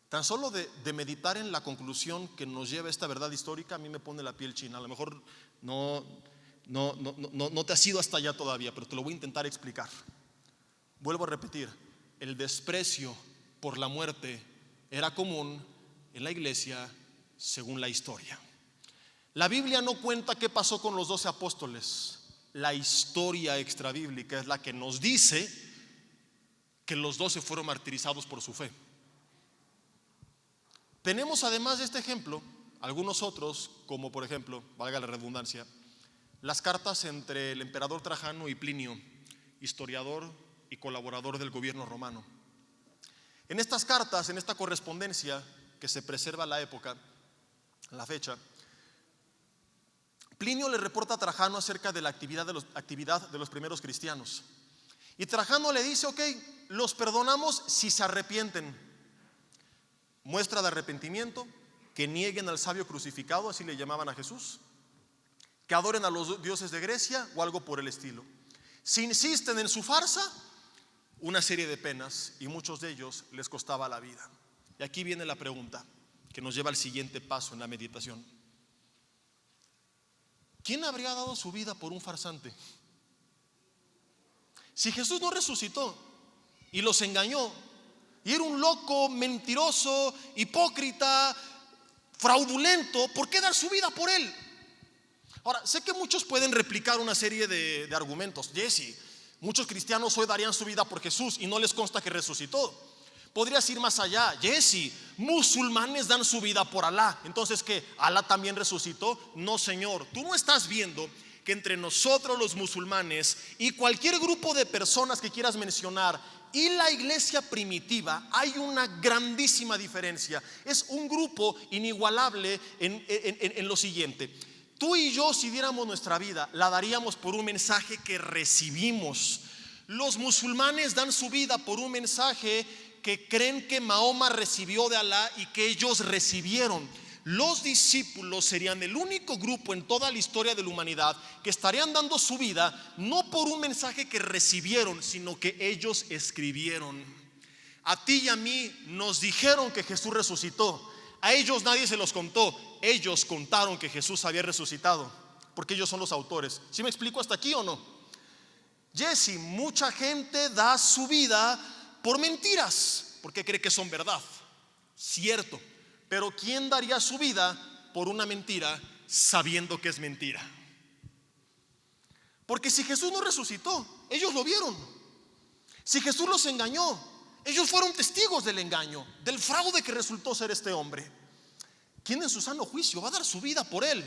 Tan solo de meditar en la conclusión que nos lleva esta verdad histórica, a mí me pone la piel china. A lo mejor no te has ido hasta allá todavía, pero te lo voy a intentar explicar. Vuelvo a repetir, el desprecio por la muerte era común en la iglesia según la historia. La Biblia no cuenta qué pasó con los 12 apóstoles. La historia extrabíblica es la que nos dice que los 12 fueron martirizados por su fe. Tenemos además de este ejemplo algunos otros, como por ejemplo, valga la redundancia, las cartas entre el emperador Trajano y Plinio, historiador y colaborador del gobierno romano. En estas cartas, en esta correspondencia que se preserva a la época, a la fecha, Plinio le reporta a Trajano acerca de la actividad de los primeros cristianos. Y Trajano le dice, ok, los perdonamos si se arrepienten. Muestra de arrepentimiento, que nieguen al sabio crucificado, así le llamaban a Jesús, que adoren a los dioses de Grecia o algo por el estilo. Si insisten en su farsa, una serie de penas, y muchos de ellos les costaba la vida. Y aquí viene la pregunta que nos lleva al siguiente paso en la meditación. ¿Quién habría dado su vida por un farsante? Si Jesús no resucitó y los engañó, y era un loco, mentiroso, hipócrita, fraudulento, ¿por qué dar su vida por él? Ahora, sé que muchos pueden replicar una serie de argumentos. Jesse, muchos cristianos hoy darían su vida por Jesús y no les consta que resucitó. Podrías ir más allá. Jesse, musulmanes dan su vida por Alá. Entonces, ¿qué? ¿Alá también resucitó? No, señor. Tú no estás viendo que entre nosotros los musulmanes y cualquier grupo de personas que quieras mencionar y la iglesia primitiva hay una grandísima diferencia. Es un grupo inigualable en lo siguiente. Tú y yo, si diéramos nuestra vida, la daríamos por un mensaje que recibimos. Los musulmanes dan su vida por un mensaje que creen que Mahoma recibió de Alá y que ellos recibieron. Los discípulos serían el único grupo en toda la historia de la humanidad que estarían dando su vida no por un mensaje que recibieron, sino que ellos escribieron. A ti y a mí nos dijeron que Jesús resucitó. A ellos nadie se los contó. Ellos contaron que Jesús había resucitado, porque ellos son los autores. ¿Sí me explico hasta aquí o no? Jesse, mucha gente da su vida por mentiras, porque cree que son verdad. Cierto. Pero ¿quién daría su vida por una mentira sabiendo que es mentira? Porque si Jesús no resucitó, ellos lo vieron. Si Jesús los engañó, ellos fueron testigos del engaño, del fraude que resultó ser este hombre. ¿Quién en su sano juicio va a dar su vida por él?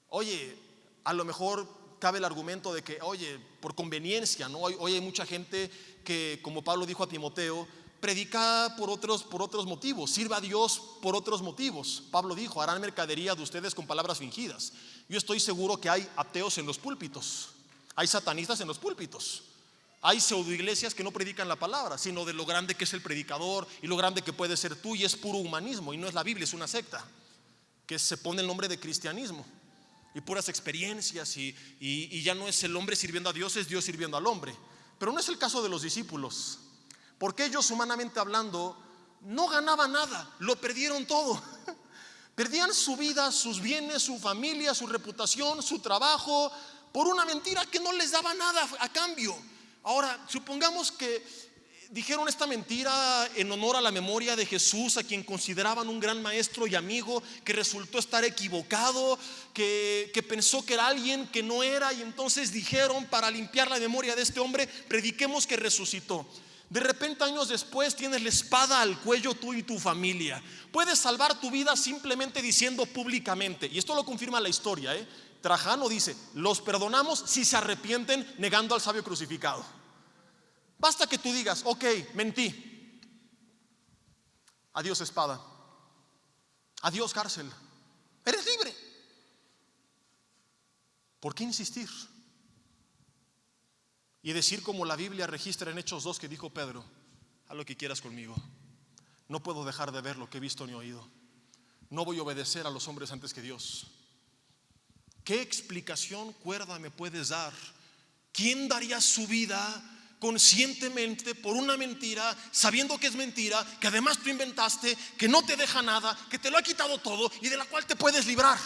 Oye, a lo mejor cabe el argumento de que, oye, por conveniencia, ¿no? Hoy hay mucha gente que, como Pablo dijo a Timoteo, predica por otros motivos, sirva a Dios por otros motivos. Pablo dijo, harán mercadería de ustedes con palabras fingidas. Yo estoy seguro que hay ateos en los púlpitos, hay satanistas en los púlpitos, hay pseudoiglesias que no predican la palabra, sino de lo grande que es el predicador y lo grande que puede ser tú, y es puro humanismo y no es la Biblia, es una secta que se pone el nombre de cristianismo y puras experiencias y ya no es el hombre sirviendo a Dios, es Dios sirviendo al hombre. Pero no es el caso de los discípulos, porque ellos, humanamente hablando, no ganaban nada, lo perdieron todo. Perdían su vida, sus bienes, su familia, su reputación, su trabajo, por una mentira que no les daba nada a cambio. Ahora, supongamos que dijeron esta mentira en honor a la memoria de Jesús, a quien consideraban un gran maestro y amigo, que resultó estar equivocado, que pensó que era alguien que no era, y entonces dijeron, para limpiar la memoria de este hombre, prediquemos que resucitó. De repente, años después, tienes la espada al cuello, tú y tu familia. Puedes salvar tu vida simplemente diciendo públicamente, y esto lo confirma la historia, Trajano dice, los perdonamos si se arrepienten negando al sabio crucificado. Basta que tú digas, ok, mentí, adiós espada, adiós cárcel, eres libre. ¿Por qué insistir? Y decir, como la Biblia registra en Hechos 2, que dijo Pedro, haz lo que quieras conmigo, no puedo dejar de ver lo que he visto ni oído, no voy a obedecer a los hombres antes que Dios. ¿Qué explicación cuerda me puedes dar? ¿Quién daría su vida conscientemente por una mentira, sabiendo que es mentira, que además tú inventaste, que no te deja nada, que te lo ha quitado todo y de la cual te puedes librar?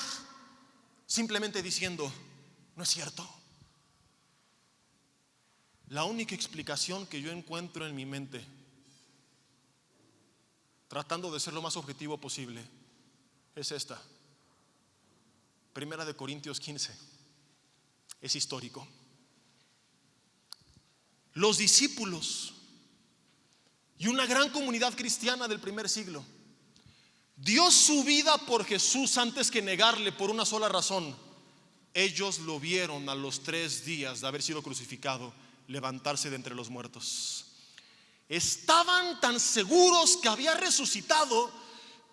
Simplemente diciendo, no es cierto. La única explicación que yo encuentro en mi mente, tratando de ser lo más objetivo posible, es esta. Primera de Corintios 15. Es histórico. Los discípulos y una gran comunidad cristiana del primer siglo dio su vida por Jesús antes que negarle, por una sola razón. Ellos lo vieron a los 3 días de haber sido crucificado levantarse de entre los muertos. Estaban tan seguros que había resucitado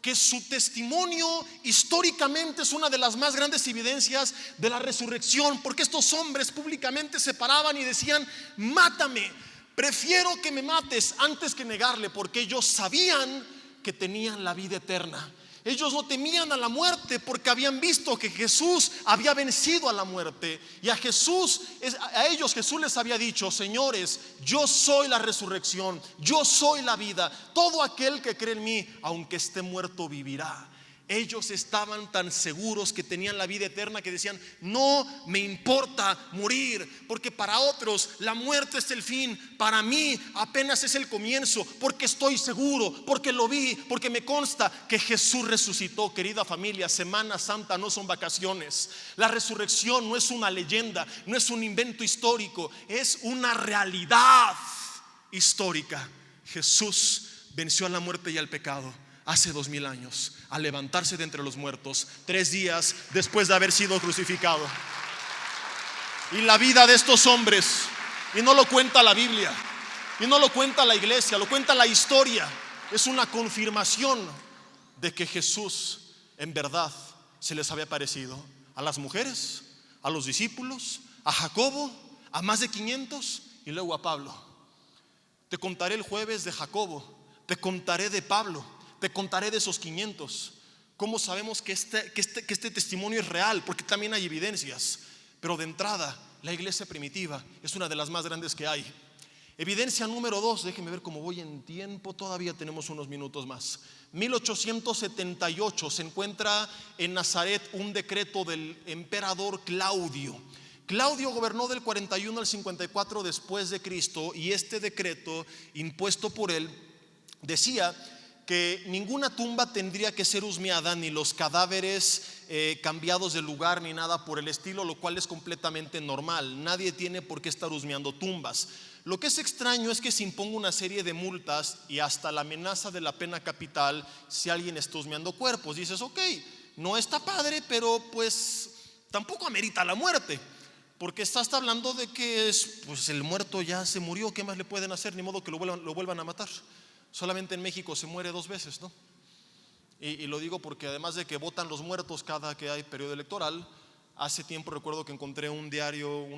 que su testimonio históricamente es una de las más grandes evidencias de la resurrección, porque estos hombres públicamente se paraban y decían, mátame, prefiero que me mates antes que negarle, porque ellos sabían que tenían la vida eterna. Ellos no temían a la muerte porque habían visto que Jesús había vencido a la muerte. Y a ellos Jesús les había dicho: señores, yo soy la resurrección, yo soy la vida. Todo aquel que cree en mí, aunque esté muerto, vivirá. Ellos estaban tan seguros que tenían la vida eterna que decían: no me importa morir, porque para otros la muerte es el fin, para mí apenas es el comienzo, porque estoy seguro, porque lo vi, porque me consta que Jesús resucitó. Querida familia, Semana Santa no son vacaciones. La resurrección no es una leyenda, no es un invento histórico, es una realidad histórica. Jesús venció a la muerte y al pecado hace 2000 años, al levantarse de entre los muertos 3 días después de haber sido crucificado. Y la vida de estos hombres, y no lo cuenta la Biblia, y no lo cuenta la iglesia, lo cuenta la historia, es una confirmación de que Jesús en verdad se les había parecido a las mujeres, a los discípulos, a Jacobo, a más de 500 y luego a Pablo. Te contaré el jueves de Jacobo, te contaré de Pablo, te contaré de esos 500. ¿Cómo sabemos que este testimonio es real? Porque también hay evidencias. Pero de entrada, la iglesia primitiva es una de las más grandes que hay. Evidencia número 2, déjenme ver cómo voy en tiempo, todavía tenemos unos minutos más. 1878 se encuentra en Nazaret un decreto del emperador Claudio. Claudio gobernó del 41 al 54 después de Cristo, y este decreto impuesto por él decía que ninguna tumba tendría que ser husmeada, ni los cadáveres cambiados de lugar, ni nada por el estilo, lo cual es completamente normal. Nadie tiene por qué estar husmeando tumbas. Lo que es extraño es que se imponga una serie de multas y hasta la amenaza de la pena capital si alguien está husmeando cuerpos. Dices: ok, no está padre, pero pues tampoco amerita la muerte, porque estás hablando de que pues el muerto ya se murió, ¿qué más le pueden hacer? Ni modo que lo vuelvan a matar. Solamente en México se muere 2 veces, ¿no? Y lo digo porque además de que votan los muertos cada que hay periodo electoral, hace tiempo recuerdo que encontré un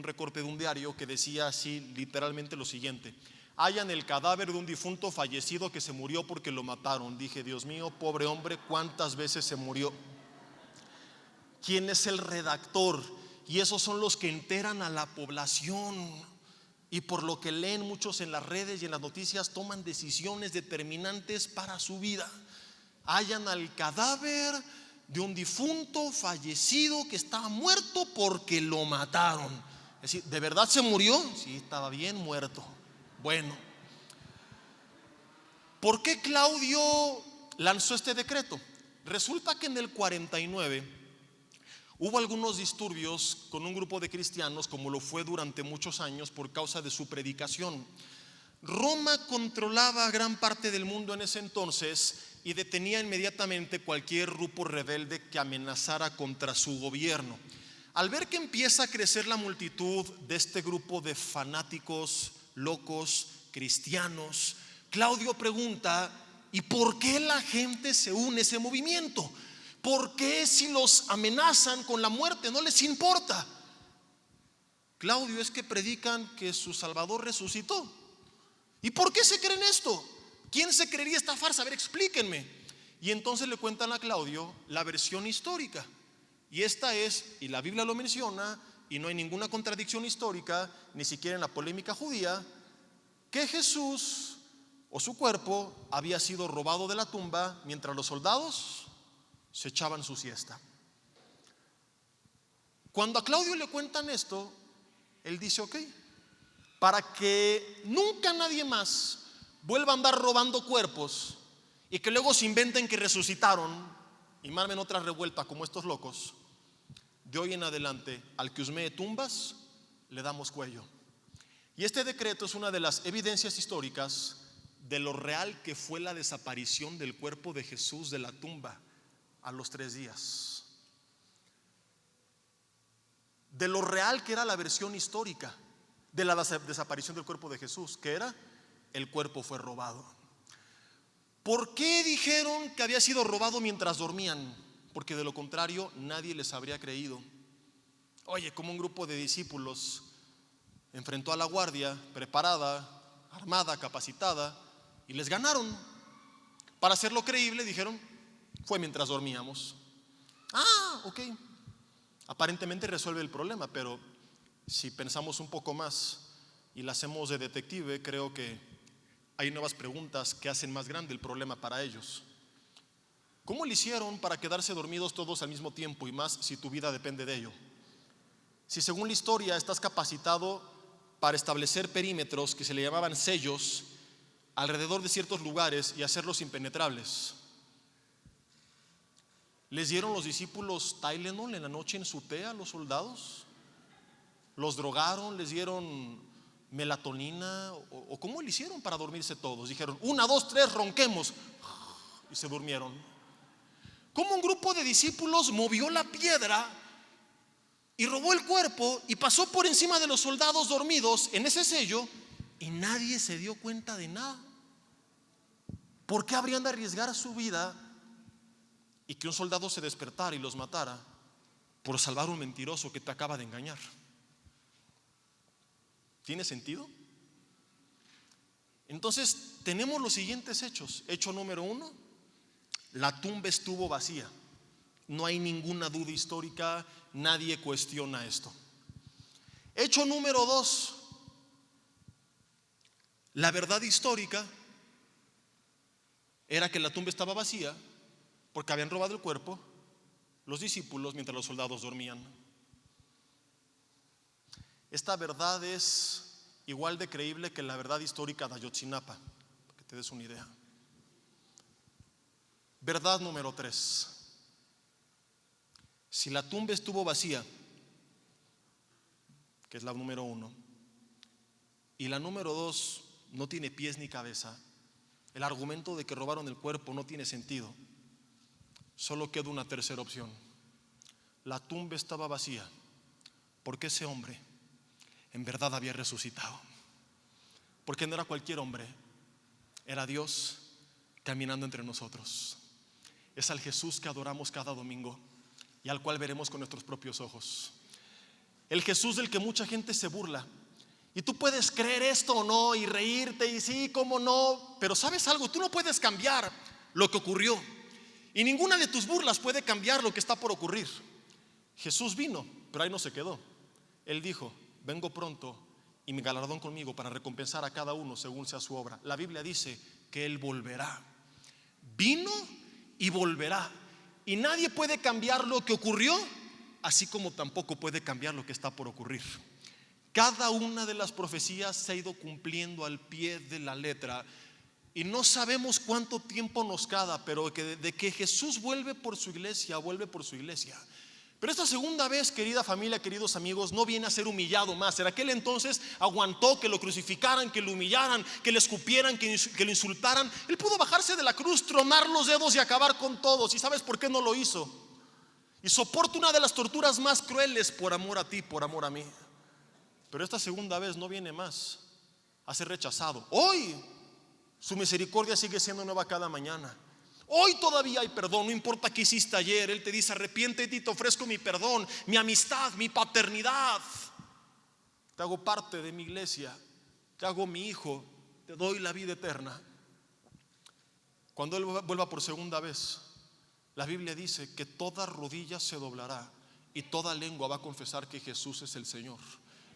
recorte de un diario que decía así literalmente lo siguiente: hallan el cadáver de un difunto fallecido que se murió porque lo mataron. Dije: Dios mío, pobre hombre, ¿cuántas veces se murió? ¿Quién es el redactor? Y esos son los que enteran a la población. Y por lo que leen muchos en las redes y en las noticias, toman decisiones determinantes para su vida. Hallan al cadáver de un difunto fallecido que estaba muerto porque lo mataron. Es decir, ¿de verdad se murió? Sí, estaba bien muerto. Bueno, ¿por qué Claudio lanzó este decreto? Resulta que en el 49 hubo algunos disturbios con un grupo de cristianos, como lo fue durante muchos años por causa de su predicación. Roma controlaba gran parte del mundo en ese entonces y detenía inmediatamente cualquier grupo rebelde que amenazara contra su gobierno. Al ver que empieza a crecer la multitud de este grupo de fanáticos, locos, cristianos, Claudio pregunta: ¿y por qué la gente se une a ese movimiento? ¿Por qué si los amenazan con la muerte no les importa? Claudio: es que predican que su Salvador resucitó. ¿Y por qué se creen esto? ¿Quién se creería esta farsa? A ver, explíquenme. Y entonces le cuentan a Claudio la versión histórica. Y esta es, y la Biblia lo menciona, y no hay ninguna contradicción histórica, ni siquiera en la polémica judía, que Jesús o su cuerpo había sido robado de la tumba mientras los soldados se echaban su siesta. Cuando a Claudio le cuentan esto, él dice: ok, para que nunca nadie más vuelva a andar robando cuerpos y que luego se inventen que resucitaron y marmen otra revuelta como estos locos, de hoy en adelante al que husmee tumbas le damos cuello. Y este decreto es una de las evidencias históricas de lo real que fue la desaparición del cuerpo de Jesús de la tumba a los 3 días, de lo real que era la versión histórica de la desaparición del cuerpo de Jesús, que era: el cuerpo fue robado. ¿Por qué dijeron que había sido robado mientras dormían? Porque de lo contrario nadie les habría creído. Oye, como un grupo de discípulos enfrentó a la guardia preparada, armada, capacitada, y les ganaron. Para hacerlo creíble dijeron: Fue mientras dormíamos. Ok. Aparentemente resuelve el problema, pero si pensamos un poco más y la hacemos de detective, creo que hay nuevas preguntas que hacen más grande el problema para ellos. ¿Cómo le hicieron para quedarse dormidos todos al mismo tiempo, y más si tu vida depende de ello? Si según la historia estás capacitado para establecer perímetros que se le llamaban sellos alrededor de ciertos lugares y hacerlos impenetrables. ¿Les dieron los discípulos Tylenol en la noche en su té a los soldados? ¿Los drogaron? ¿Les dieron melatonina? ¿O cómo le hicieron para dormirse todos? Dijeron 1, 2, 3, ronquemos, y se durmieron. ¿Cómo un grupo de discípulos movió la piedra y robó el cuerpo y pasó por encima de los soldados dormidos en ese sello y nadie se dio cuenta de nada? ¿Por qué habrían de arriesgar su vida y que un soldado se despertara y los matara por salvar a un mentiroso que te acaba de engañar? ¿Tiene sentido? Entonces tenemos los siguientes hechos. Hecho número 1: la tumba estuvo vacía. No hay ninguna duda histórica, nadie cuestiona esto. Hecho número 2: la verdad histórica era que la tumba estaba vacía porque habían robado el cuerpo los discípulos mientras los soldados dormían. Esta verdad es igual de creíble que la verdad histórica de Ayotzinapa, para que te des una idea. Verdad número 3: si la tumba estuvo vacía, que es la número 1, y la número 2 no tiene pies ni cabeza, el argumento de que robaron el cuerpo no tiene sentido. Solo queda una tercera opción. La tumba estaba vacía porque ese hombre en verdad había resucitado, porque no era cualquier hombre, era Dios caminando entre nosotros. Es al Jesús que adoramos cada domingo y al cual veremos con nuestros propios ojos. El Jesús del que mucha gente se burla. Y tú puedes creer esto o no y reírte y sí, cómo no, pero ¿sabes algo? Tú no puedes cambiar lo que ocurrió y ninguna de tus burlas puede cambiar lo que está por ocurrir. Jesús vino, pero ahí no se quedó. Él dijo: vengo pronto y mi galardón conmigo para recompensar a cada uno según sea su obra. La Biblia dice que Él volverá. Vino y volverá. Y nadie puede cambiar lo que ocurrió, así como tampoco puede cambiar lo que está por ocurrir. Cada una de las profecías se ha ido cumpliendo al pie de la letra y no sabemos cuánto tiempo nos queda, pero de que Jesús vuelve por su iglesia, vuelve por su iglesia. Pero esta segunda vez, querida familia, queridos amigos, no viene a ser humillado más. En aquel entonces aguantó que lo crucificaran, que lo humillaran, que le escupieran, que lo insultaran. Él pudo bajarse de la cruz, tronar los dedos y acabar con todos. ¿Y sabes por qué no lo hizo? Y soporta una de las torturas más crueles por amor a ti, por amor a mí. Pero esta segunda vez no viene más a ser rechazado. Hoy su misericordia sigue siendo nueva cada mañana. Hoy todavía hay perdón, no importa qué hiciste ayer. Él te dice: arrepiéntete y te ofrezco mi perdón, mi amistad, mi paternidad. Te hago parte de mi iglesia, te hago mi hijo, te doy la vida eterna. Cuando Él vuelva por segunda vez, la Biblia dice que toda rodilla se doblará y toda lengua va a confesar que Jesús es el Señor.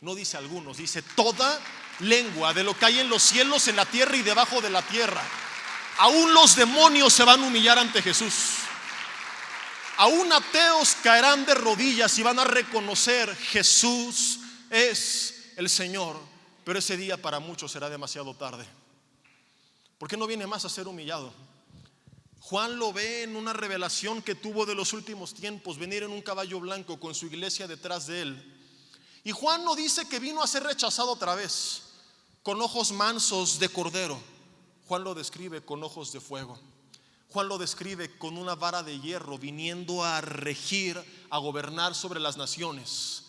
No dice algunos, dice toda lengua, de lo que hay en los cielos, en la tierra y debajo de la tierra. Aún los demonios se van a humillar ante Jesús. Aún ateos caerán de rodillas y van a reconocer: Jesús es el Señor. Pero ese día para muchos será demasiado tarde, porque no viene más a ser humillado. Juan lo ve en una revelación que tuvo de los últimos tiempos, venir en un caballo blanco con su iglesia detrás de él. Y Juan no dice que vino a ser rechazado otra vez con ojos mansos de cordero. Juan lo describe con ojos de fuego. Juan lo describe con una vara de hierro, viniendo a regir, a gobernar sobre las naciones.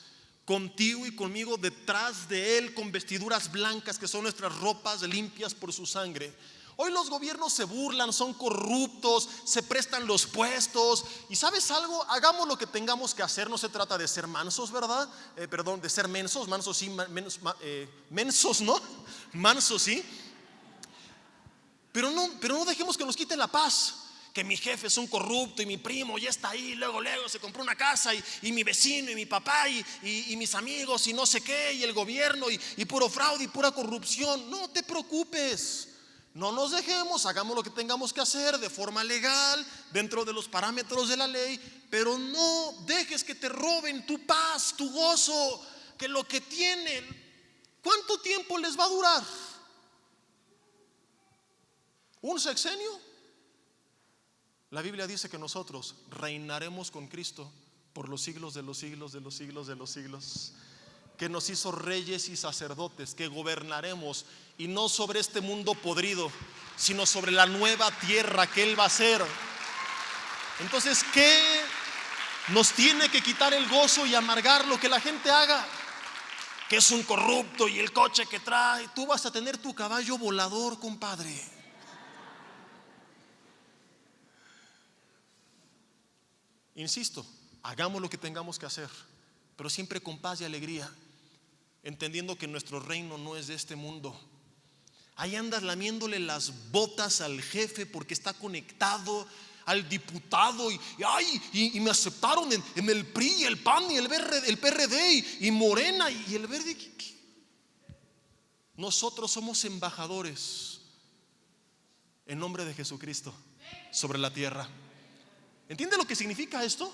Contigo y conmigo detrás de Él, con vestiduras blancas que son nuestras ropas limpias por su sangre. Hoy los gobiernos se burlan, son corruptos, se prestan los puestos. Y ¿sabes algo? Hagamos lo que tengamos que hacer. No se trata de ser mansos, ¿verdad? De ser mensos. Mansos sí, mensos no. Mansos sí. Pero no dejemos que nos quiten la paz, que mi jefe es un corrupto y mi primo ya está ahí, luego se compró una casa y mi vecino y mi papá y mis amigos y no sé qué, y el gobierno y puro fraude y pura corrupción. No te preocupes, no nos dejemos, hagamos lo que tengamos que hacer de forma legal, dentro de los parámetros de la ley, pero no dejes que te roben tu paz, tu gozo, que lo que tienen. ¿Cuánto tiempo les va a durar? ¿Un sexenio? La Biblia dice que nosotros reinaremos con Cristo por los siglos de los siglos de los siglos de los siglos, que nos hizo reyes y sacerdotes, que gobernaremos, y no sobre este mundo podrido, sino sobre la nueva tierra que Él va a hacer. Entonces, ¿qué nos tiene que quitar el gozo y amargar lo que la gente haga? Que es un corrupto y el coche que trae. Tú vas a tener tu caballo volador, compadre. Insisto, hagamos lo que tengamos que hacer, pero siempre con paz y alegría, entendiendo que nuestro reino no es de este mundo. Ahí andas lamiéndole las botas al jefe porque está conectado, al diputado y me aceptaron en el PRI, el PAN y el PRD y Morena y el Verde. Nosotros somos embajadores en nombre de Jesucristo sobre la tierra. ¿Entiende lo que significa esto?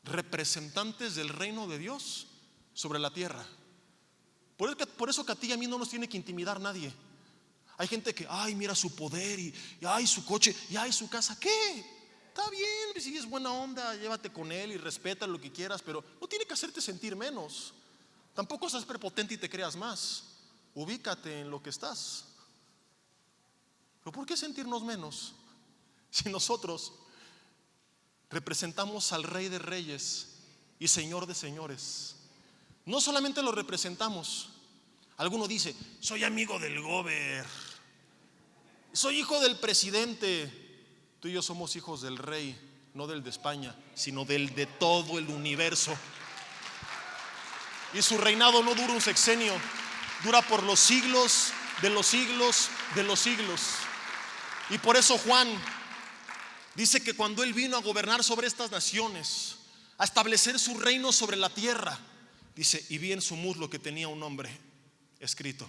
Representantes del reino de Dios sobre la tierra. Por eso que a ti y a mí no nos tiene que intimidar nadie. Hay gente que, ay, mira su poder y ay, su coche y ay, su casa. ¿Qué? Está bien, si es buena onda, llévate con él y respeta lo que quieras, pero no tiene que hacerte sentir menos. Tampoco seas prepotente y te creas más. Ubícate en lo que estás. ¿Pero por qué sentirnos menos si nosotros representamos al Rey de Reyes y Señor de Señores? No solamente lo representamos. Alguno dice, soy amigo del gober, soy hijo del presidente. Tú y yo somos hijos del rey, no del de España, sino del de todo el universo. Y su reinado no dura un sexenio, dura por los siglos de los siglos de los siglos. Y por eso Juan dice que cuando él vino a gobernar sobre estas naciones, a establecer su reino sobre la tierra, dice, y vi en su muslo que tenía un nombre escrito,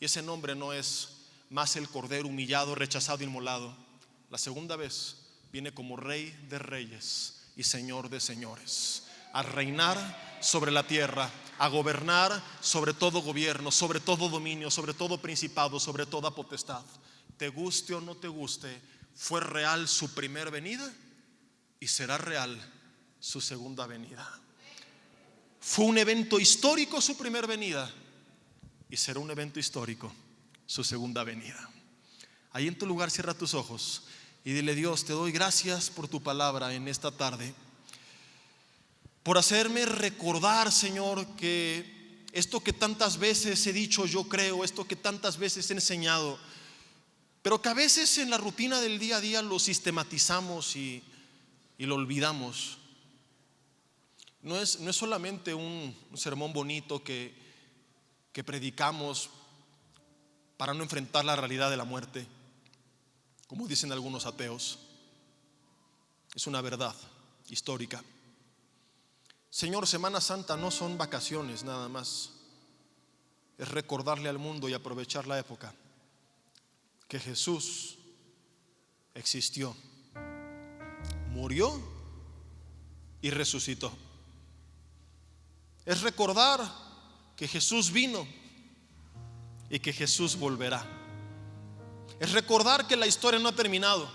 y ese nombre no es más el Cordero humillado, rechazado, inmolado. La segunda vez viene como Rey de Reyes y Señor de Señores, a reinar sobre la tierra, a gobernar sobre todo gobierno, sobre todo dominio, sobre todo principado, sobre toda potestad. Te guste o no te guste, fue real su primer venida y será real su segunda venida. Fue un evento histórico su primer venida y será un evento histórico su segunda venida. Ahí en tu lugar cierra tus ojos y dile: Dios, te doy gracias por tu palabra en esta tarde, por hacerme recordar, Señor, que esto que tantas veces he dicho yo creo, esto que tantas veces he enseñado, pero que a veces en la rutina del día a día lo sistematizamos y lo olvidamos. No es solamente un sermón bonito que predicamos para no enfrentar la realidad de la muerte, como dicen algunos ateos. Es una verdad histórica. Señor, Semana Santa no son vacaciones nada más. Es recordarle al mundo y aprovechar la época que Jesús existió, murió y resucitó. Es recordar que Jesús vino y que Jesús volverá. Es recordar que la historia no ha terminado,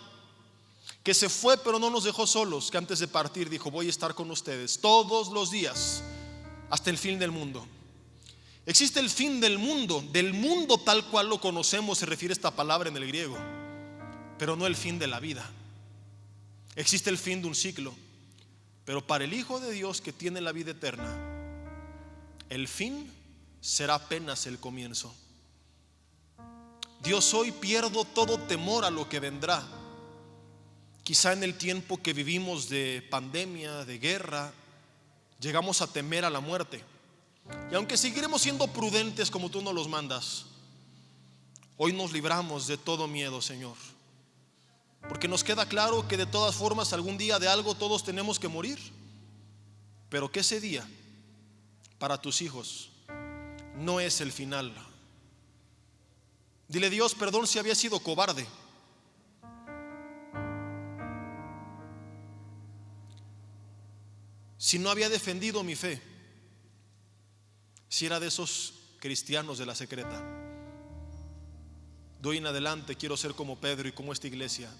que se fue pero no nos dejó solos, que antes de partir dijo: voy a estar con ustedes todos los días hasta el fin del mundo. Existe el fin del mundo tal cual lo conocemos, se refiere esta palabra en el griego, pero no el fin de la vida. Existe el fin de un ciclo, pero para el Hijo de Dios que tiene la vida eterna, el fin será apenas el comienzo. Dios, hoy pierdo todo temor a lo que vendrá. Quizá en el tiempo que vivimos de pandemia, de guerra, llegamos a temer a la muerte. Y aunque seguiremos siendo prudentes como tú nos los mandas, hoy nos libramos de todo miedo, Señor. porque nos queda claro que de todas formas algún día de algo todos tenemos que morir, pero que ese día para tus hijos no es el final. Dile: Dios, perdón si había sido cobarde, si no había defendido mi fe, si era de esos cristianos de la secreta. De hoy en adelante quiero ser como Pedro y como esta iglesia.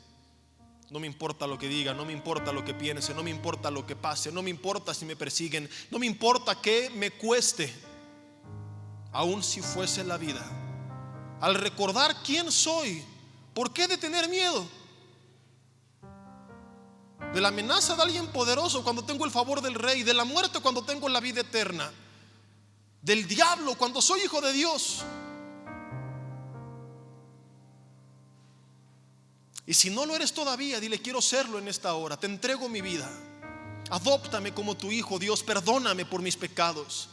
No me importa lo que diga, no me importa lo que piense, no me importa lo que pase, no me importa si me persiguen, no me importa que me cueste, aun si fuese la vida. Al recordar quién soy, ¿por qué de tener miedo? De la amenaza de alguien poderoso cuando tengo el favor del Rey, de la muerte cuando tengo la vida eterna, del diablo cuando soy hijo de Dios. Y si no lo eres todavía, dile: quiero serlo en esta hora. Te entrego mi vida, adóptame como tu hijo. Dios, perdóname por mis pecados.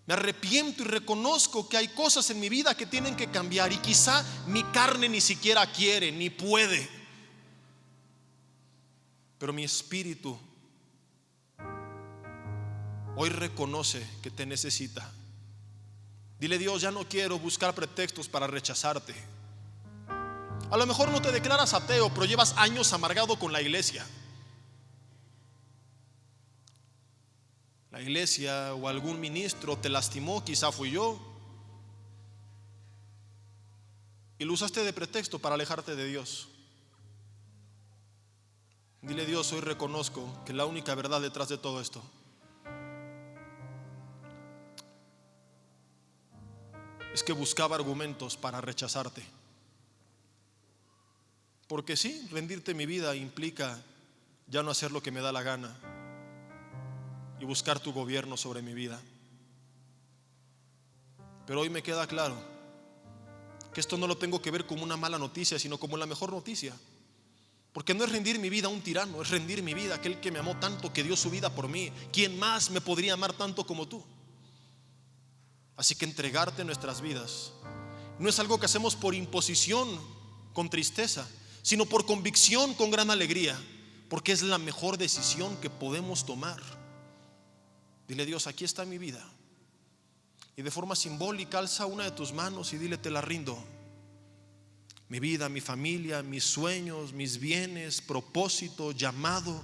Me arrepiento y reconozco que hay cosas en mi vida que tienen que cambiar, y quizá mi carne ni siquiera quiere ni puede, pero mi espíritu hoy reconoce que te necesita. Dile: Dios, ya no quiero buscar pretextos para rechazarte. A lo mejor no te declaras ateo, pero llevas años amargado con la iglesia. La iglesia o algún ministro te lastimó, quizá fui yo, y lo usaste de pretexto para alejarte de Dios. Dile: Dios, hoy reconozco que la única verdad detrás de todo esto es que buscaba argumentos para rechazarte. Porque sí, rendirte mi vida implica ya no hacer lo que me da la gana y buscar tu gobierno sobre mi vida. Pero hoy me queda claro que esto no lo tengo que ver como una mala noticia, sino como la mejor noticia. Porque no es rendir mi vida a un tirano, es rendir mi vida a aquel que me amó tanto, que dio su vida por mí. ¿Quién más me podría amar tanto como tú? Así que entregarte nuestras vidas no es algo que hacemos por imposición, con tristeza, sino por convicción, con gran alegría, porque es la mejor decisión que podemos tomar. Dile: Dios, aquí está mi vida. Y de forma simbólica alza una de tus manos y dile: te la rindo. Mi vida, mi familia, mis sueños, mis bienes, propósito, llamado,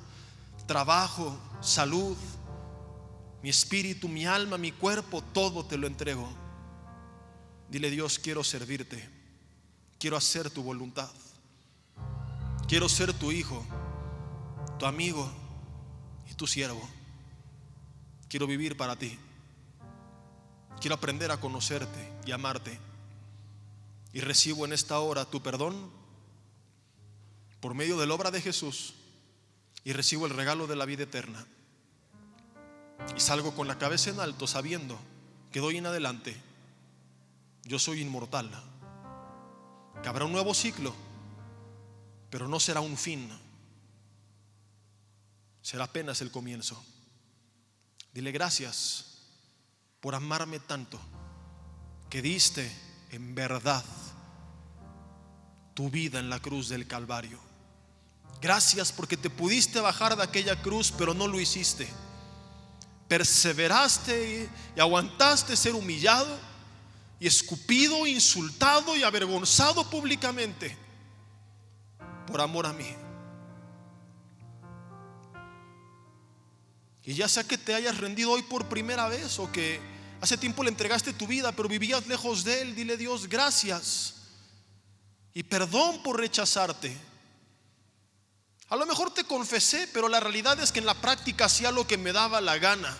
trabajo, salud, mi espíritu, mi alma, mi cuerpo, todo te lo entrego. Dile: Dios, quiero servirte, quiero hacer tu voluntad, quiero ser tu hijo, tu amigo y tu siervo. Quiero vivir para ti, quiero aprender a conocerte y amarte. Y recibo en esta hora tu perdón por medio de la obra de Jesús, y recibo el regalo de la vida eterna. Y salgo con la cabeza en alto, sabiendo que de hoy en adelante yo soy inmortal, que habrá un nuevo ciclo, pero no será un fin, será apenas el comienzo. Dile: gracias por amarme tanto, que diste en verdad tu vida en la cruz del Calvario. Gracias porque te pudiste bajar de aquella cruz, pero no lo hiciste. Perseveraste y aguantaste ser humillado y escupido, insultado y avergonzado públicamente por amor a mí. Y ya sea que te hayas rendido hoy por primera vez, o que hace tiempo le entregaste tu vida pero vivías lejos de Él, dile: Dios, gracias y perdón por rechazarte. A lo mejor te confesé, pero la realidad es que en la práctica hacía lo que me daba la gana.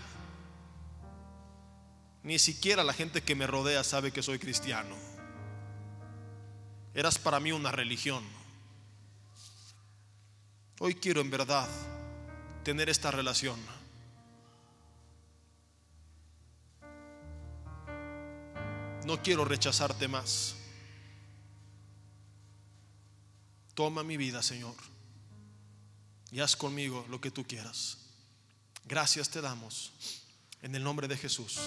Ni siquiera la gente que me rodea sabe que soy cristiano. Eras para mí una religión. Hoy quiero en verdad tener esta relación. No quiero rechazarte más. Toma mi vida, Señor, y haz conmigo lo que tú quieras. Gracias te damos en el nombre de Jesús.